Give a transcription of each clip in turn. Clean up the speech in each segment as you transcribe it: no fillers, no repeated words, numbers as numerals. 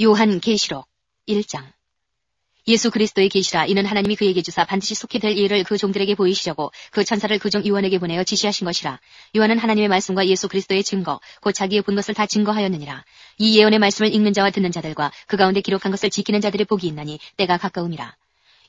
요한 계시록 1장. 예수 그리스도의 계시라. 이는 하나님이 그에게 주사 반드시 속히 될 일을 그 종들에게 보이시려고 그 천사를 그 종 요한에게 보내어 지시하신 것이라. 요한은 하나님의 말씀과 예수 그리스도의 증거 곧 자기의 본 것을 다 증거하였느니라. 이 예언의 말씀을 읽는 자와 듣는 자들과 그 가운데 기록한 것을 지키는 자들의 복이 있나니 때가 가까움이라.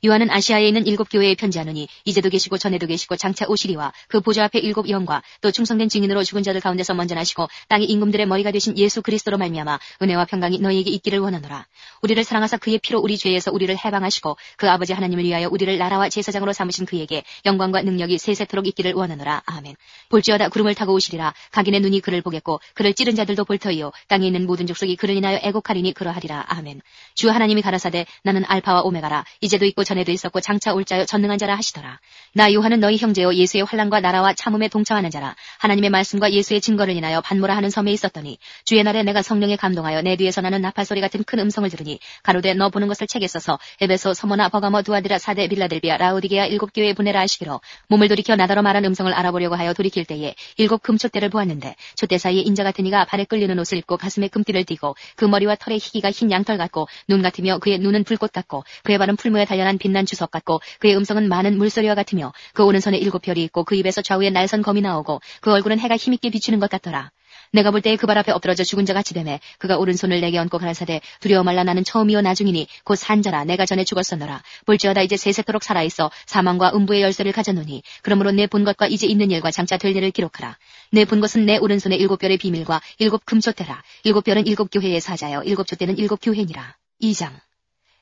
요한은 아시아에 있는 7 교회에 편지하노니 이제도 계시고 전에도 계시고 장차 오시리와 그 보좌 앞에 7 영과 또 충성된 증인으로 죽은 자들 가운데서 먼저 나시고 땅의 임금들의 머리가 되신 예수 그리스도로 말미암아 은혜와 평강이 너희에게 있기를 원하노라. 우리를 사랑하사 그의 피로 우리 죄에서 우리를 해방하시고 그 아버지 하나님을 위하여 우리를 나라와 제사장으로 삼으신 그에게 영광과 능력이 세세토록 있기를 원하노라. 아멘. 볼지어다 구름을 타고 오시리라. 각인의 눈이 그를 보겠고 그를 찌른 자들도 볼 터이요 땅에 있는 모든 족속이 그를 인하여 애곡하리니 그러하리라. 아멘. 주 하나님이 가라사대 나는 알파와 오메가라. 이제도 있고 전에도 있었고 장차 올 자여 전능한 자라 하시더라. 나 요한은 너희 형제요 예수의 환난과 나라와 참음에 동참하는 자라. 하나님의 말씀과 예수의 증거를 인하여 반모라 하는 섬에 있었더니 주의 날에 내가 성령에 감동하여 내 뒤에서 나는 나팔소리 같은 큰 음성을 들으니 가로되 너 보는 것을 책에 써서 에베소, 서모나, 버가모, 두아디라, 사데, 빌라델비아, 라오디게아 7 교회에 보내라 하시기로 몸을 돌이켜 나더러 말한 음성을 알아보려고 하여 돌이킬 때에 7 금촛대를 보았는데 촛대 사이에 인자 같은 이가 발에 끌리는 옷을 입고 가슴에 금띠를 띠고 그 머리와 털의 희기가 흰 양털 같고 눈 같으며 그의 눈은 불꽃 같고 그의 발은 풀무에 단련한 빛난 주석 같고 그의 음성은 많은 물소리와 같으며 그 오른손에 7 별이 있고 그 입에서 좌우에 날선 검이 나오고 그 얼굴은 해가 힘있게 비추는 것 같더라. 내가 볼 때에 그 발 앞에 엎드러져 죽은 자 같이 되매 그가 오른손을 내게 얹고 가라사대 두려워 말라 나는 처음이요 나중이니 곧 산자라 내가 전에 죽었었노라. 볼지어다 이제 세세토록 살아있어 사망과 음부의 열쇠를 가졌노니 그러므로 내 본 것과 이제 있는 일과 장차 될 일을 기록하라. 내 본 것은 내 오른손에 7 별의 비밀과 7 금촛대라. 7 별은 7 교회의 사자여 7 촛대는 7 교회니라. 2장.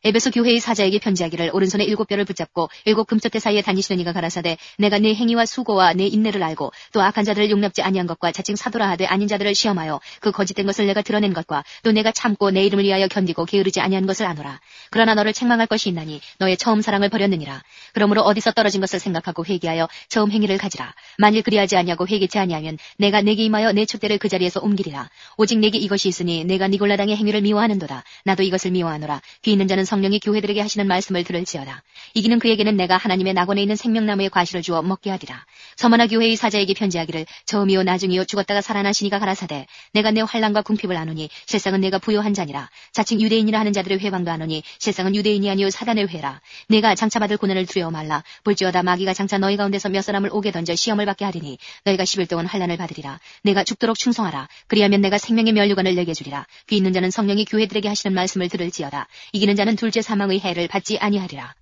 에베소 교회의 사자에게 편지하기를 오른손에 7 별을 붙잡고 7 금촛대 사이에 다니시는 이가 가라사대 내가 네 행위와 수고와 네 인내를 알고 또 악한 자들을 용납지 아니한 것과 자칭 사도라 하되 아닌 자들을 시험하여 그 거짓된 것을 내가 드러낸 것과 또 내가 참고 내 이름을 위하여 견디고 게으르지 아니한 것을 아노라. 그러나 너를 책망할 것이 있나니 너의 처음 사랑을 버렸느니라. 그러므로 어디서 떨어진 것을 생각하고 회개하여 처음 행위를 가지라. 만일 그리하지 아니하고 회개치 아니하면 내가 내게 임하여 내 촛대를 그 자리에서 옮기리라. 오직 내게 이것이 있으니 내가 니골라당의 행위를 미워하는도다. 나도 이것을 미워하노라. 귀 있는 자는 성령이 교회들에게 하시는 말씀을 들을지어다. 이기는 그에게는 내가 하나님의 낙원에 있는 생명나무의 과실을 주어 먹게 하리라. 서머나 교회의 사자에게 편지하기를 처음이요 나중이요 죽었다가 살아나시니가 가라사대 내가 내 환난과 궁핍을 아노니 실상은 내가 부요한 자니라. 자칭 유대인이라 하는 자들의 회방도 아노니 실상은 유대인이 아니요 사단의 회라. 내가 장차 받을 고난을 두려워 말라. 볼지어다 마귀가 장차 너희 가운데서 몇 사람을 오게 던져 시험을 받게 하리니 너희가 10일 동안 환난을 받으리라. 내가 죽도록 충성하라. 그리하면 내가 생명의 면류관을 내게 주리라. 귀 있는 자는 성령이 교회들에게 하시는 말씀을 들을지어다. 이기는 자는 둘째 사망의 해를 받지 아니하리라.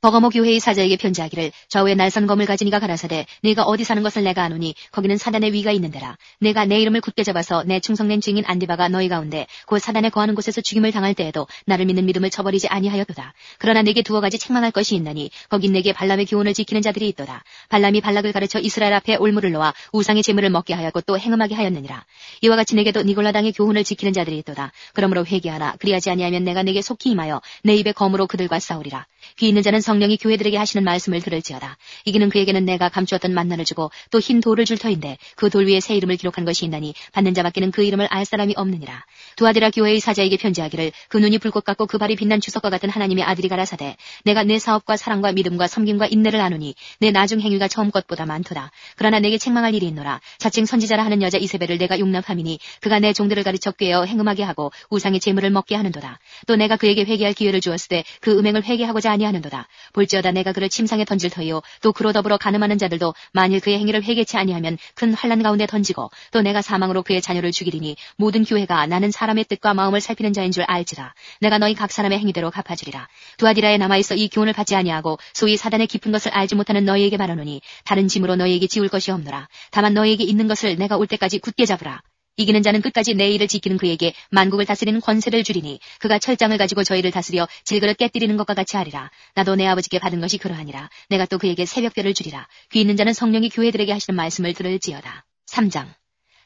버가모 교회의 사자에게 편지하기를 좌우에 날선 검을 가진 이가 가라사대 네가 어디 사는 것을 내가 아노니 거기는 사단의 위가 있는 데라. 내가 내 이름을 굳게 잡아서 내 충성된 증인 안디바가 너희 가운데 곧 사단에 거하는 곳에서 죽임을 당할 때에도 나를 믿는 믿음을 저버리지 아니하였도다. 그러나 내게 2 가지 책망할 것이 있나니 거긴 내게 발람의 교훈을 지키는 자들이 있도다. 발람이 발락을 가르쳐 이스라엘 앞에 올무를 놓아 우상의 제물을 먹게 하였고 또 행음하게 하였느니라. 이와 같이 내게도 니골라당의 교훈을 지키는 자들이 있도다. 그러므로 회개하라. 그리하지 아니하면 내가 내게 속히 임하여 내 입의 검으로 그들과 싸우리라. 귀 있는 자는 성령이 교회들에게 하시는 말씀을 들을지어다. 이기는 그에게는 내가 감추었던 만나를 주고 또 흰 돌을 줄 터인데 그 돌 위에 새 이름을 기록한 것이 있나니 받는 자밖에는 그 이름을 알 사람이 없느니라. 두아디라 교회의 사자에게 편지하기를 그 눈이 불꽃 같고 그 발이 빛난 주석과 같은 하나님의 아들이 가라사대 내가 내 사업과 사랑과 믿음과 섬김과 인내를 아노니 내 나중 행위가 처음 것보다 많도다. 그러나 내게 책망할 일이 있노라. 자칭 선지자라 하는 여자 이세벨을 내가 용납함이니 그가 내 종들을 가르쳐 꾀어 행음하게 하고 우상의 제물을 먹게 하는도다. 또 내가 그에게 회개할 기회를 주었을 때 그 음행을 회개하고자 아니하는도다. 볼지어다 내가 그를 침상에 던질 터이요 또 그로 더불어 가늠하는 자들도 만일 그의 행위를 회개치 아니하면 큰 환난 가운데 던지고 또 내가 사망으로 그의 자녀를 죽이리니 모든 교회가 나는 사람의 뜻과 마음을 살피는 자인 줄 알지라. 내가 너희 각 사람의 행위대로 갚아주리라. 두아디라에 남아있어 이 교훈을 받지 아니하고 소위 사단의 깊은 것을 알지 못하는 너희에게 말하노니 다른 짐으로 너희에게 지울 것이 없노라. 다만 너희에게 있는 것을 내가 올 때까지 굳게 잡으라. 이기는 자는 끝까지 내 일을 지키는 그에게 만국을 다스리는 권세를 주리니 그가 철장을 가지고 저희를 다스려 질그릇 깨뜨리는 것과 같이 하리라. 나도 내 아버지께 받은 것이 그러하니라. 내가 또 그에게 새벽별을 주리라. 귀 있는 자는 성령이 교회들에게 하시는 말씀을 들을지어다. 3장.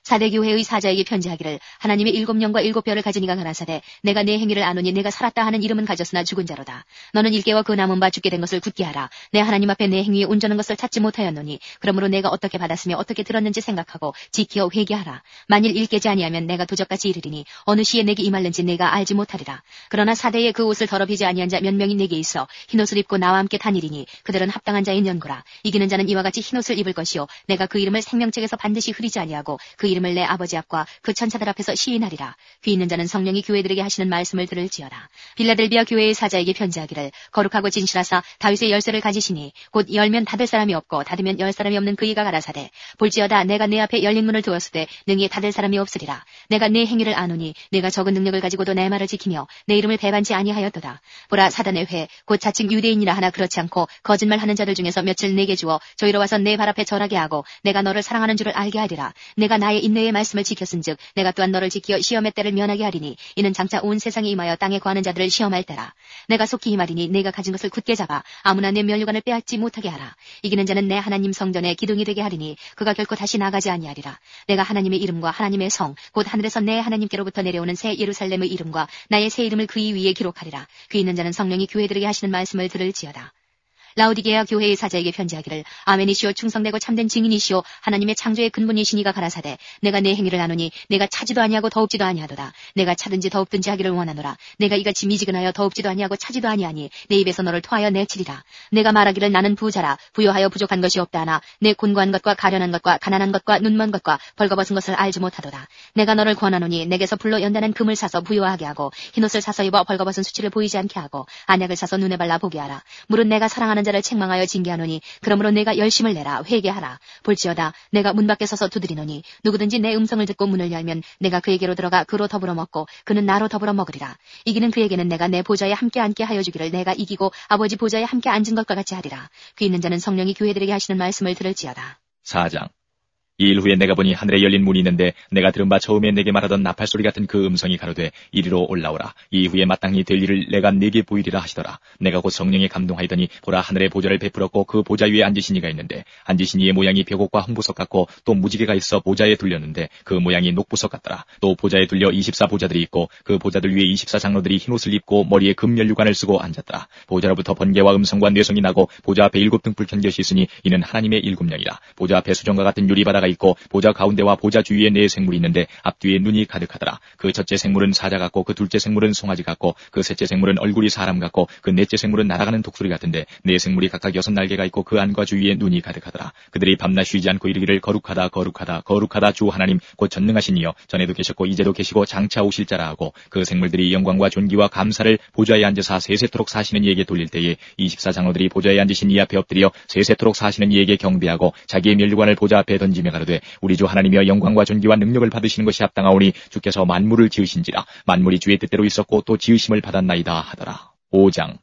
사대 교회의 사자에게 편지하기를 하나님의 7 영과 7 별을 가진 이가 가라사대 내가 내 행위를 아노니 내가 살았다 하는 이름은 가졌으나 죽은 자로다. 너는 일개와 그 남은 바 죽게 된 것을 굳게 하라. 내 하나님 앞에 내 행위에 온전한 것을 찾지 못하였노니 그러므로 내가 어떻게 받았으며 어떻게 들었는지 생각하고 지키어 회개하라. 만일 일개지 아니하면 내가 도적같이 이르리니 어느 시에 내게 임할는지 내가 알지 못하리라. 그러나 사대에 그 옷을 더럽히지 아니한 자 몇 명이 내게 있어 흰옷을 입고 나와 함께 다니리니 그들은 합당한 자인 연고라. 이기는 자는 이와 같이 흰옷을 입을 것이요 내가 그 이름을 생명책에서 반드시 흐리지 아니하고 그 이름이 이름을 내 아버지 앞과 그 천사들 앞에서 시인하리라. 귀 있는 자는 성령이 교회들에게 하시는 말씀을 들을지어다. 빌라델비아 교회의 사자에게 편지하기를 거룩하고 진실하사 다윗의 열쇠를 가지시니 곧 열면 닫을 사람이 없고 닫으면 열 사람이 없는 그이가 가라사대 볼지어다 내가 내 앞에 열린 문을 두었으되 능히 닫을 사람이 없으리라. 내가 네 행위를 아노니 네가 적은 능력을 가지고도 내 말을 지키며 내 이름을 배반치 아니하였도다. 보라 사단의 회 곧 자칭 유대인이라 하나 그렇지 않고 거짓말하는 자들 중에서 며칠 내게 주어 저희로 와서 내 발 앞에 절하게 하고 내가 너를 사랑하는 줄을 알게 하리라. 내가 나의 인내의 말씀을 지켰은즉 내가 또한 너를 지키어 시험의 때를 면하게 하리니 이는 장차 온 세상에 임하여 땅에 거하는 자들을 시험할 때라. 내가 속히 이 말이니 내가 가진 것을 굳게 잡아 아무나 내 면류관을 빼앗지 못하게 하라. 이기는 자는 내 하나님 성전에 기둥이 되게 하리니 그가 결코 다시 나가지 아니하리라. 내가 하나님의 이름과 하나님의 성 곧 하늘에서 내 하나님께로부터 내려오는 새 예루살렘의 이름과 나의 새 이름을 그이 위에 기록하리라. 귀 있는 자는 성령이 교회들에게 하시는 말씀을 들을지어다. 라오디게아 교회의 사자에게 편지하기를 아멘이시오 충성되고 참된 증인이시오 하나님의 창조의 근본이시니가 가라사대 내가 내 행위를 아노니 내가 차지도 아니하고 더웁지도 아니하도다. 내가 차든지 더웁든지 하기를 원하노라. 내가 이같이 미지근하여 더웁지도 아니하고 차지도 아니하니 내 입에서 너를 토하여 내치리라. 내가 말하기를 나는 부자라 부요하여 부족한 것이 없다 하나 내 곤고한 것과 가련한 것과 가난한 것과 눈먼 것과 벌거벗은 것을 알지 못하도다. 내가 너를 권하노니 내게서 불로 연단한 금을 사서 부요하게 하고 흰옷을 사서 입어 벌거벗은 수치를 보이지 않게 하고 안약을 사서 눈에 발라 보게 하라. 물은 내가 사랑하는 자를 책망하여 징계하노니 그러므로 내가 열심을 내라 회개하라. 볼지어다 내가 문 밖에 서서 두드리노니 누구든지 내 음성을 듣고 문을 열면 내가 그에게로 들어가 그로 더불어 먹고 그는 나로 더불어 먹으리라. 이기는 그에게는 내가 내 보좌에 함께 앉게 하여 주기를 내가 이기고 아버지 보좌에 함께 앉은 것과 같이 하리라. 귀 있는 자는 성령이 교회들에게 하시는 말씀을 들을지어다. 4장. 이 일 후에 내가 보니 하늘에 열린 문이 있는데 내가 들은 바 처음에 내게 말하던 나팔소리 같은 그 음성이 가로되 이리로 올라오라. 이 후에 마땅히 될 일을 내가 네게 보이리라 하시더라. 내가 곧 성령에 감동하였더니 보라 하늘에 보좌를 베풀었고 그 보좌 위에 앉으신 이가 있는데 앉으신 이의 모양이 벽옥과 홍보석 같고 또 무지개가 있어 보좌에 둘렸는데 그 모양이 녹보석 같더라. 또 보좌에 둘려 24보좌들이 있고 그 보좌들 위에 24장로들이 흰옷을 입고 머리에 금면류관을 쓰고 앉았더라. 보좌로부터 번개와 음성과 뇌성이 나고 보좌 앞에 7등불 켠 것이 있으니 이는 하나님의 7명이라. 보좌 앞에 수정과 같은 유리바다가 있고 보좌 가운데와 보좌 주위에 네 생물이 있는데 앞뒤에 눈이 가득하더라. 그 첫째 생물은 사자 같고 그 둘째 생물은 송아지 같고 그 셋째 생물은 얼굴이 사람 같고 그 넷째 생물은 날아가는 독수리 같은데 네 생물이 각각 6날개가 있고 그 안과 주위에 눈이 가득하더라. 그들이 밤낮 쉬지 않고 이르기를 거룩하다 거룩하다 거룩하다 주 하나님 곧 전능하신 이여 전에도 계셨고 이제도 계시고 장차 오실 자라 하고 그 생물들이 영광과 존귀와 감사를 보좌에 앉으사 세세토록 사시는 이에게 돌릴 때에 24장로들이 보좌에 앉으신 이 앞에 엎드려 세세토록 사시는 이에게 경배하고 자기의 면류관을 보좌 앞에 던지며 가로되 우리 주 하나님이여 영광과 존귀와 능력을 받으시는 것이 합당하오니 주께서 만물을 지으신지라. 만물이 주의 뜻대로 있었고 또 지으심을 받았나이다 하더라. 5장.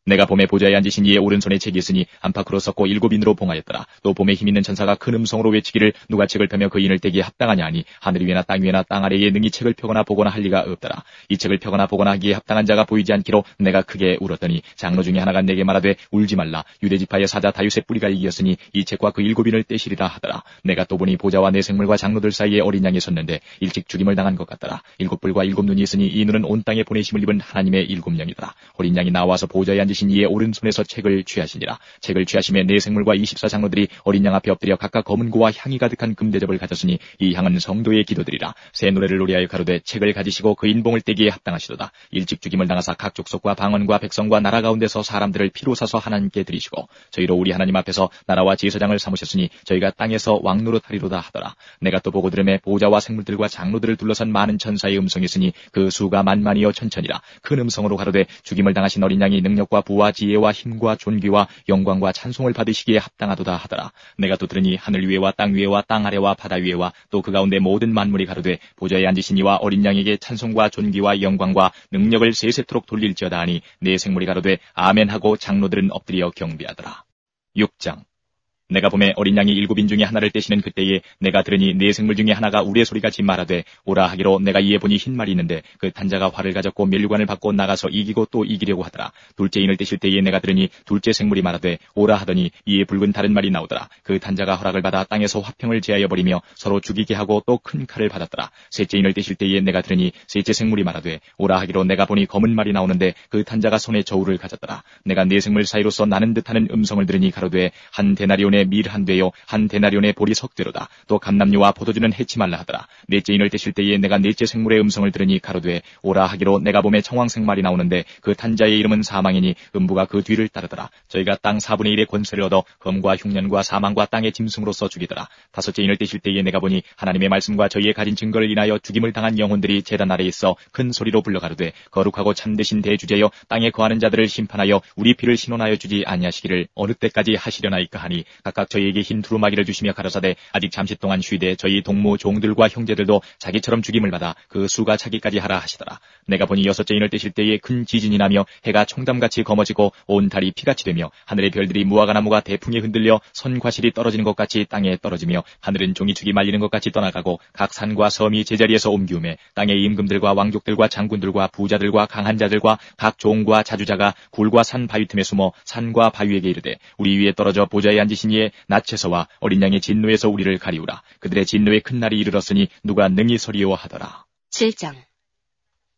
내가 봄에 보좌에 앉으신 이의 오른손에 책이 있으니 안팎으로 섰고 7인으로 봉하였더라. 또 봄에 힘있는 천사가 큰 음성으로 외치기를 누가 책을 펴며 그 인을 떼기에 합당하냐 하니 하늘 위에나 땅 위에나 땅 아래에 능히 책을 펴거나 보거나 할 리가 없더라. 이 책을 펴거나 보거나 하기에 합당한 자가 보이지 않기로 내가 크게 울었더니 장로 중에 하나가 내게 말하되 울지 말라. 유대지파의 사자 다윗의 뿌리가 이겼으니 이 책과 그 7인을 떼시리라 하더라. 내가 또 보니 보좌와 내 생물과 장로들 사이에 어린 양이 섰는데 일찍 죽임을 당한 것 같더라. 7뿔과 7눈이 있으니 이 눈은 온 땅에 보내심을 입은 하나님의 7명이더라. 어린 양이 나와서 보좌에 앉으신 이의 오른손에서 책을 취하시니라. 책을 취하심에 네 생물과 24장로들이 어린 양 앞에 엎드려 각각 검은 고와 향이 가득한 금대접을 가졌으니 이 향은 성도의 기도들이라. 새 노래를 노래하여 가로되 책을 가지시고 그 인봉을 떼기에 합당하시도다. 일찍 죽임을 당하사 각 족속과 방언과 백성과 나라 가운데서 사람들을 피로 사서 하나님께 드리시고 저희로 우리 하나님 앞에서 나라와 제사장을 삼으셨으니 저희가 땅에서 왕노릇하리로다 하더라. 내가 또 보고 들음에 보좌와 생물들과 장로들을 둘러선 많은 천사의 음성이 있으니 그 수가 만만이여 천천이라. 큰 음성으로 가로되 죽임을 당하신 어린 양이 능력과 부와 지혜와 힘과 존귀와 영광과 찬송을 받으시기에 합당하도다 하더라. 내가 또 들으니 하늘 위에와 땅 위에와 땅 아래와 바다 위에와 또 그 가운데 모든 만물이 가로되 보좌에 앉으신 이와 어린 양에게 찬송과 존귀와 영광과 능력을 세세토록 돌릴지어다 하니 네 생물이 가로되 아멘 하고 장로들은 엎드려 경배하더라. 6장. 내가 봄에 어린 양이 7인 중에 하나를 떼시는 그때에 내가 들으니 네 생물 중에 하나가 우레소리같이 말하되 오라 하기로 내가 이에 보니 흰 말이 있는데 그 탄자가 활을 가졌고 면류관을 받고 나가서 이기고 또 이기려고 하더라. 둘째 인을 떼실 때에 내가 들으니 둘째 생물이 말하되 오라 하더니 이에 붉은 다른 말이 나오더라. 그 탄자가 허락을 받아 땅에서 화평을 제하여 버리며 서로 죽이게 하고 또 큰 칼을 받았더라. 셋째 인을 떼실 때에 내가 들으니 셋째 생물이 말하되 오라 하기로 내가 보니 검은 말이 나오는데 그 탄자가 손에 저울을 가졌더라. 내가 네 생물 사이로서 나는 듯하는 음성을 들으니 가로되 한 데나리온의 기름에 밀 한 되요 한 데나리온의 보리 석대로다. 또 감람류와 포도주는 해치 말라 하더라. 넷째 인을 떼실 때에 내가 넷째 생물의 음성을 들으니 가로되 오라 하기로 내가 봄에 청황색 말이 나오는데 그 탄자의 이름은 사망이니 음부가 그 뒤를 따르더라. 저희가 땅 4분의 1의 권세를 얻어 검과 흉년과 사망과 땅의 짐승으로서 죽이더라. 다섯째 인을 떼실 때에 내가 보니 하나님의 말씀과 저희의 가진 증거를 인하여 죽임을 당한 영혼들이 제단 아래에 있어 큰 소리로 불러가로되 거룩하고 참되신 대주제여 땅에 거하는 자들을 심판하여 우리 피를 신원하여 주지 아니하시기를 어느 때까지 하시려나이까 하니 각각 저희에게 흰 두루마기를 주시며 가라사대 아직 잠시 동안 쉬되 저희 동무 종들과 형제들도 자기처럼 죽임을 받아 그 수가 차기까지 하라 하시더라. 내가 보니 여섯째 인을 떼실 때에 큰 지진이 나며 해가 총담같이 검어지고 온 달이 피같이 되며 하늘의 별들이 무화과 나무가 대풍에 흔들려 선과실이 떨어지는 것 같이 땅에 떨어지며 하늘은 종이축이 말리는 것 같이 떠나가고 각 산과 섬이 제자리에서 옮기우매 땅의 임금들과 왕족들과 장군들과 부자들과 강한 자들과 각 종과 자주자가 굴과 산 바위 틈에 숨어 산과 바위에게 이르되 우리 위에 떨어져 보좌에 앉으신 이의 낯에서와 어린 양의 진노에서 우리를 가리우라. 그들의 진노의 큰 날이 이르렀으니 누가 능히 서리오 하더라. 7장.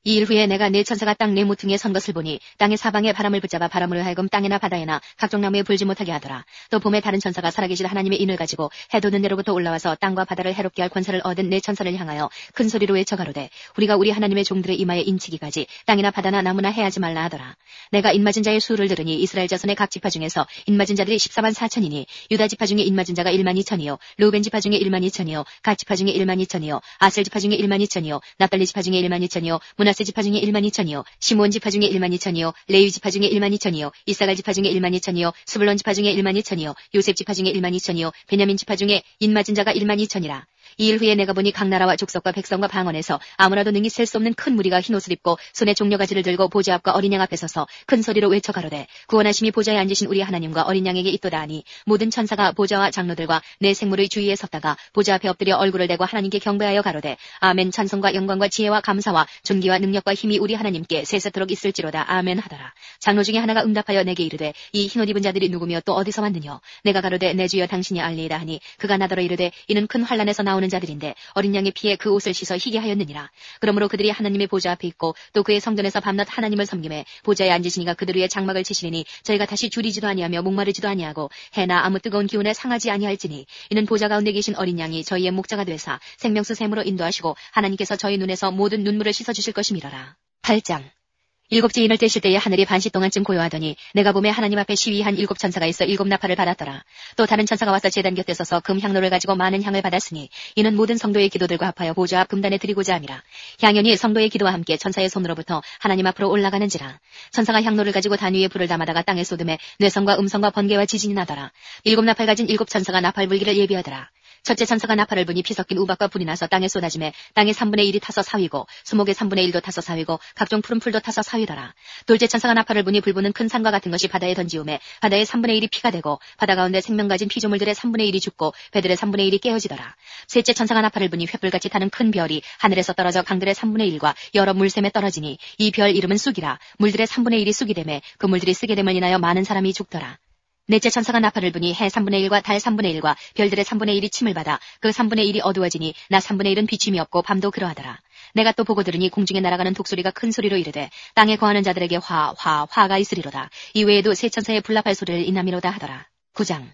이 일 후에 내가 네 천사가 땅 네 모퉁이에 선 것을 보니 땅의 사방에 바람을 붙잡아 바람으로 하여금 땅이나 바다에나 각종 나무에 불지 못하게 하더라. 또 봄에 다른 천사가 살아계실 하나님의 인을 가지고 해 돋는 데로부터 올라와서 땅과 바다를 해롭게 할 권세를 얻은 네 천사를 향하여 큰 소리로 외쳐 가로되 우리가 우리 하나님의 종들의 이마에 인치기까지 땅이나 바다나 나무나 해하지 말라 하더라. 내가 인맞은 자의 수를 들으니 이스라엘 자손의 각 지파 중에서 인맞은 자들이 14만 4천이니 유다 지파 중에 인맞은 자가 1만 2천이요 르우벤 지파 중에 1만 2천이요 갓 지파 중에 1만 2천이요 아셀 지파 중에 1만 2천이요 납달리 지파 중에 1만 2천이요 므낫세 지파 중에 1만 2천이요 시므온 지파 중에 1만 2천이요 레위 지파 중에 1만 2천이요 이사갈 지파 중에 1만 2천이요 스불론 지파 중에 1만 2천이요 요셉 지파 중에 1만 2천이요 베냐민 지파 중에 인맞은 자가 1만 2천이라. 이 일 후에 내가 보니 각 나라와 족속과 백성과 방언에서 아무라도 능히 셀 수 없는 큰 무리가 흰옷을 입고 손에 종려가지를 들고 보좌 앞과 어린 양 앞에 서서 큰 소리로 외쳐 가로되 구원하심이 보좌에 앉으신 우리 하나님과 어린 양에게 있도다 하니 모든 천사가 보좌와 장로들과 내 생물의 주위에 섰다가 보좌 앞에 엎드려 얼굴을 대고 하나님께 경배하여 가로되 아멘. 찬송과 영광과 지혜와 감사와 존귀와 능력과 힘이 우리 하나님께 세세토록 있을지로다. 아멘 하더라. 장로 중에 하나가 응답하여 내게 이르되 이 흰옷 입은 자들이 누구며 또 어디서 왔느냐. 내가 가로되 내 주여 당신이 알리이다 하니 그가 나더러 이르되 이는 큰 환난에서 나오는 자들인데 어린 양의 피에 그 옷을 씻어 희게 하였느니라. 그러므로 그들이 하나님의 보좌 앞에 있고 또 그의 성전에서 밤낮 하나님을 섬김에 보좌에 앉으시니가 그들 위에 장막을 치시리니 저희가 다시 줄이지도 아니하며 목마르지도 아니하고 해나 아무 뜨거운 기운에 상하지 아니할지니 이는 보좌 가운데 계신 어린 양이 저희의 목자가 되사 생명수 샘으로 인도하시고 하나님께서 저희 눈에서 모든 눈물을 씻어주실 것임이라라. 8장. 일곱째 인을 떼실 때에 하늘이 반시 동안쯤 고요하더니 내가 보매 하나님 앞에 시위한 7 천사가 있어 7 나팔을 받았더라. 또 다른 천사가 와서 제단 곁에 서서 금 향로를 가지고 많은 향을 받았으니 이는 모든 성도의 기도들과 합하여 보좌 앞 금단에 드리고자 함이라. 향연이 성도의 기도와 함께 천사의 손으로부터 하나님 앞으로 올라가는지라. 천사가 향로를 가지고 단 위에 불을 담아다가 땅에 쏟음에 뇌성과 음성과 번개와 지진이 나더라. 7 나팔 가진 7 천사가 나팔 불기를 예비하더라. 첫째 천사가 나팔을 부니 피 섞인 우박과 불이 나서 땅에 쏟아지매 땅의 3분의 1이 타서 사위고 수목의 3분의 1도 타서 사위고 각종 푸른 풀도 타서 사위더라. 둘째 천사가 나팔을 부니 불부는 큰 산과 같은 것이 바다에 던지우매 바다의 3분의 1이 피가 되고 바다 가운데 생명 가진 피조물들의 3분의 1이 죽고 배들의 3분의 1이 깨어지더라. 셋째 천사가 나팔을 부니 횃불같이 타는 큰 별이 하늘에서 떨어져 강들의 3분의 1과 여러 물샘에 떨어지니 이 별 이름은 쑥이라. 물들의 3분의 1이 쑥이 되매 그 물들이 쓰게 됨을 인하여 많은 사람이 죽더라. 넷째 천사가 나팔을 부니 해 3분의 1과 달 3분의 1과 별들의 3분의 1이 침을 받아 그 3분의 1이 어두워지니 낮 3분의 1은 비춤이 없고 밤도 그러하더라. 내가 또 보고 들으니 공중에 날아가는 독소리가 큰 소리로 이르되 땅에 거하는 자들에게 화가 있으리로다. 이외에도 세 천사의 불납할 소리를 인함이로다 하더라. 9장.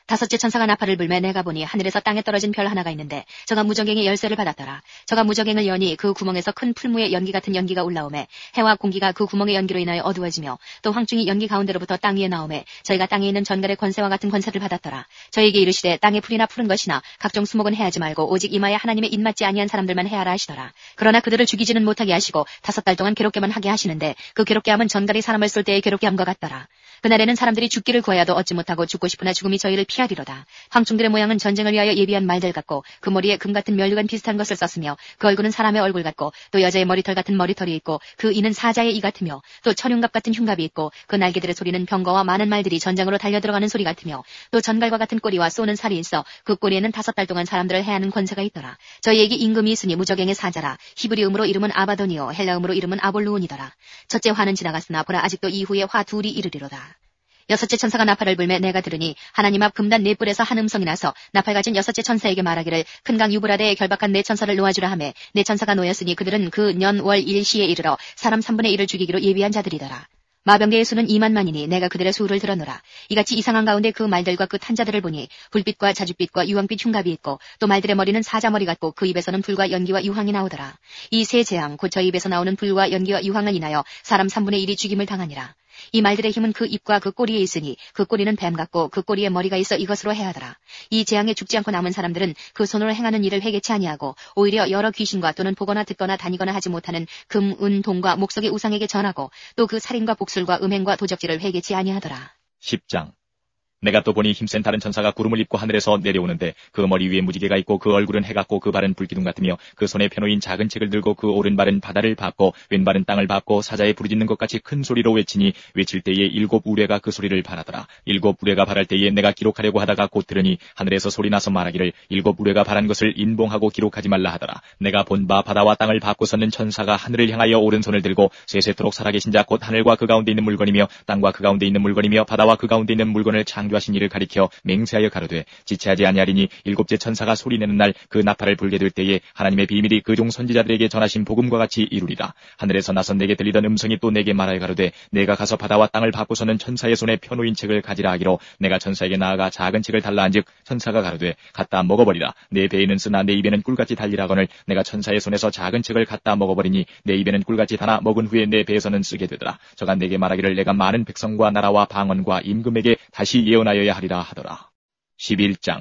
다섯째 천사가 나팔을 불매 내가 보니 하늘에서 땅에 떨어진 별 하나가 있는데 저가 무저갱의 열쇠를 받았더라. 저가 무저갱을 여니 그 구멍에서 큰 풀무에 연기 같은 연기가 올라오매 해와 공기가 그 구멍의 연기로 인하여 어두워지며 또 황충이 연기 가운데로부터 땅 위에 나오매 저희가 땅에 있는 전갈의 권세와 같은 권세를 받았더라. 저에게 이르시되 땅의 풀이나 푸른 것이나 각종 수목은 해하지 말고 오직 이마에 하나님의 입맞지 아니한 사람들만 해하라 하시더라. 그러나 그들을 죽이지는 못하게 하시고 5달 동안 괴롭게만 하게 하시는데 그 괴롭게 함은 전갈이 사람을 쏠 때의 괴롭게 함과 같더라. 그날에는 사람들이 죽기를 구하여도 얻지 못하고 죽고 싶으나 죽음이 저희를 피하리로다. 황충들의 모양은 전쟁을 위하여 예비한 말들 같고 그 머리에 금 같은 면류관 비슷한 것을 썼으며 그 얼굴은 사람의 얼굴 같고 또 여자의 머리털 같은 머리털이 있고 그 이는 사자의 이 같으며 또 천흉갑 같은 흉갑이 있고 그 날개들의 소리는 병거와 많은 말들이 전장으로 달려들어가는 소리 같으며 또 전갈과 같은 꼬리와 쏘는 살이 있어 그 꼬리에는 5달 동안 사람들을 해하는 권세가 있더라. 저희에게 임금이 있으니 무저갱의 사자라. 히브리음으로 이름은 아바돈이요 헬라음으로 이름은 아볼루온이더라. 첫째 화는 지나갔으나 보라 아직도 이후에 화 둘이 이르리로다. 여섯째 천사가 나팔을 불매 내가 들으니 하나님 앞 금단 4뿔에서 한 음성이 나서 나팔 가진 여섯째 천사에게 말하기를 큰 강 유브라데에 결박한 4천사를 놓아주라 하매 4천사가 놓였으니 그들은 그 년 월 일시에 이르러 사람 3분의 1을 죽이기로 예비한 자들이더라. 마병대의 수는 2만만이니 내가 그들의 수를 들어노라. 이같이 이상한 가운데 그 말들과 그 탄자들을 보니 불빛과 자줏빛과 유황빛 흉갑이 있고 또 말들의 머리는 사자머리 같고 그 입에서는 불과 연기와 유황이 나오더라. 이 세 재앙 곧 저 입에서 나오는 불과 연기와 유황을 인하여 사람 3분의 1이 죽임을 당하니라. 이 말들의 힘은 그 입과 그 꼬리에 있으니 그 꼬리는 뱀 같고 그 꼬리에 머리가 있어 이것으로 해하더라. 이 재앙에 죽지 않고 남은 사람들은 그 손으로 행하는 일을 회개치 아니하고 오히려 여러 귀신과 또는 보거나 듣거나 다니거나 하지 못하는 금, 은, 동과 목석의 우상에게 전하고 또 그 살인과 복술과 음행과 도적질을 회개치 아니하더라. 10장. 내가 또 보니 힘센 다른 천사가 구름을 입고 하늘에서 내려오는데 그 머리 위에 무지개가 있고 그 얼굴은 해 같고 그 발은 불기둥 같으며 그 손에 펴놓인 작은 책을 들고 그 오른발은 바다를 밟고 왼발은 땅을 밟고 사자의 부르짖는 것 같이 큰 소리로 외치니 외칠 때에 7 우레가 그 소리를 발하더라. 7 우레가 발할 때에 내가 기록하려고 하다가 곧 들으니 하늘에서 소리나서 말하기를 7 우레가 발한 것을 인봉하고 기록하지 말라 하더라. 내가 본 바 바다와 땅을 밟고 섰는 천사가 하늘을 향하여 오른손을 들고 세세토록 살아계신 자 곧 하늘과 그 가운데 있는 물건이며 땅과 그 가운데 있는 물건이며 바다와 그 가운데 있는 물건을 창조하신 이를 가리켜 맹세하여 가로되 지체하지 아니하리니 7째 천사가 소리내는 날 그 나팔을 불게 될 때에 하나님의 비밀이 그 종 선지자들에게 전하신 복음과 같이 이루리라. 하늘에서 나선 내게 들리던 음성이 또 내게 말하여 가로되 내가 가서 바다와 땅을 밟고서는 천사의 손에 펴놓인 책을 가지라 하기로 내가 천사에게 나아가 작은 책을 달라 한즉 천사가 가로되 갖다 먹어버리라. 내 배에는 쓰나 내 입에는 꿀같이 달리라거늘 내가 천사의 손에서 작은 책을 갖다 먹어버리니 내 입에는 꿀같이 달아 먹은 후에 내 배에서는 쓰게 되더라. 저가 내게 말하기를 내가 많은 백성과 나라와 방언과 임금에게 다시 예언하여야 하리라 하더라. 11장.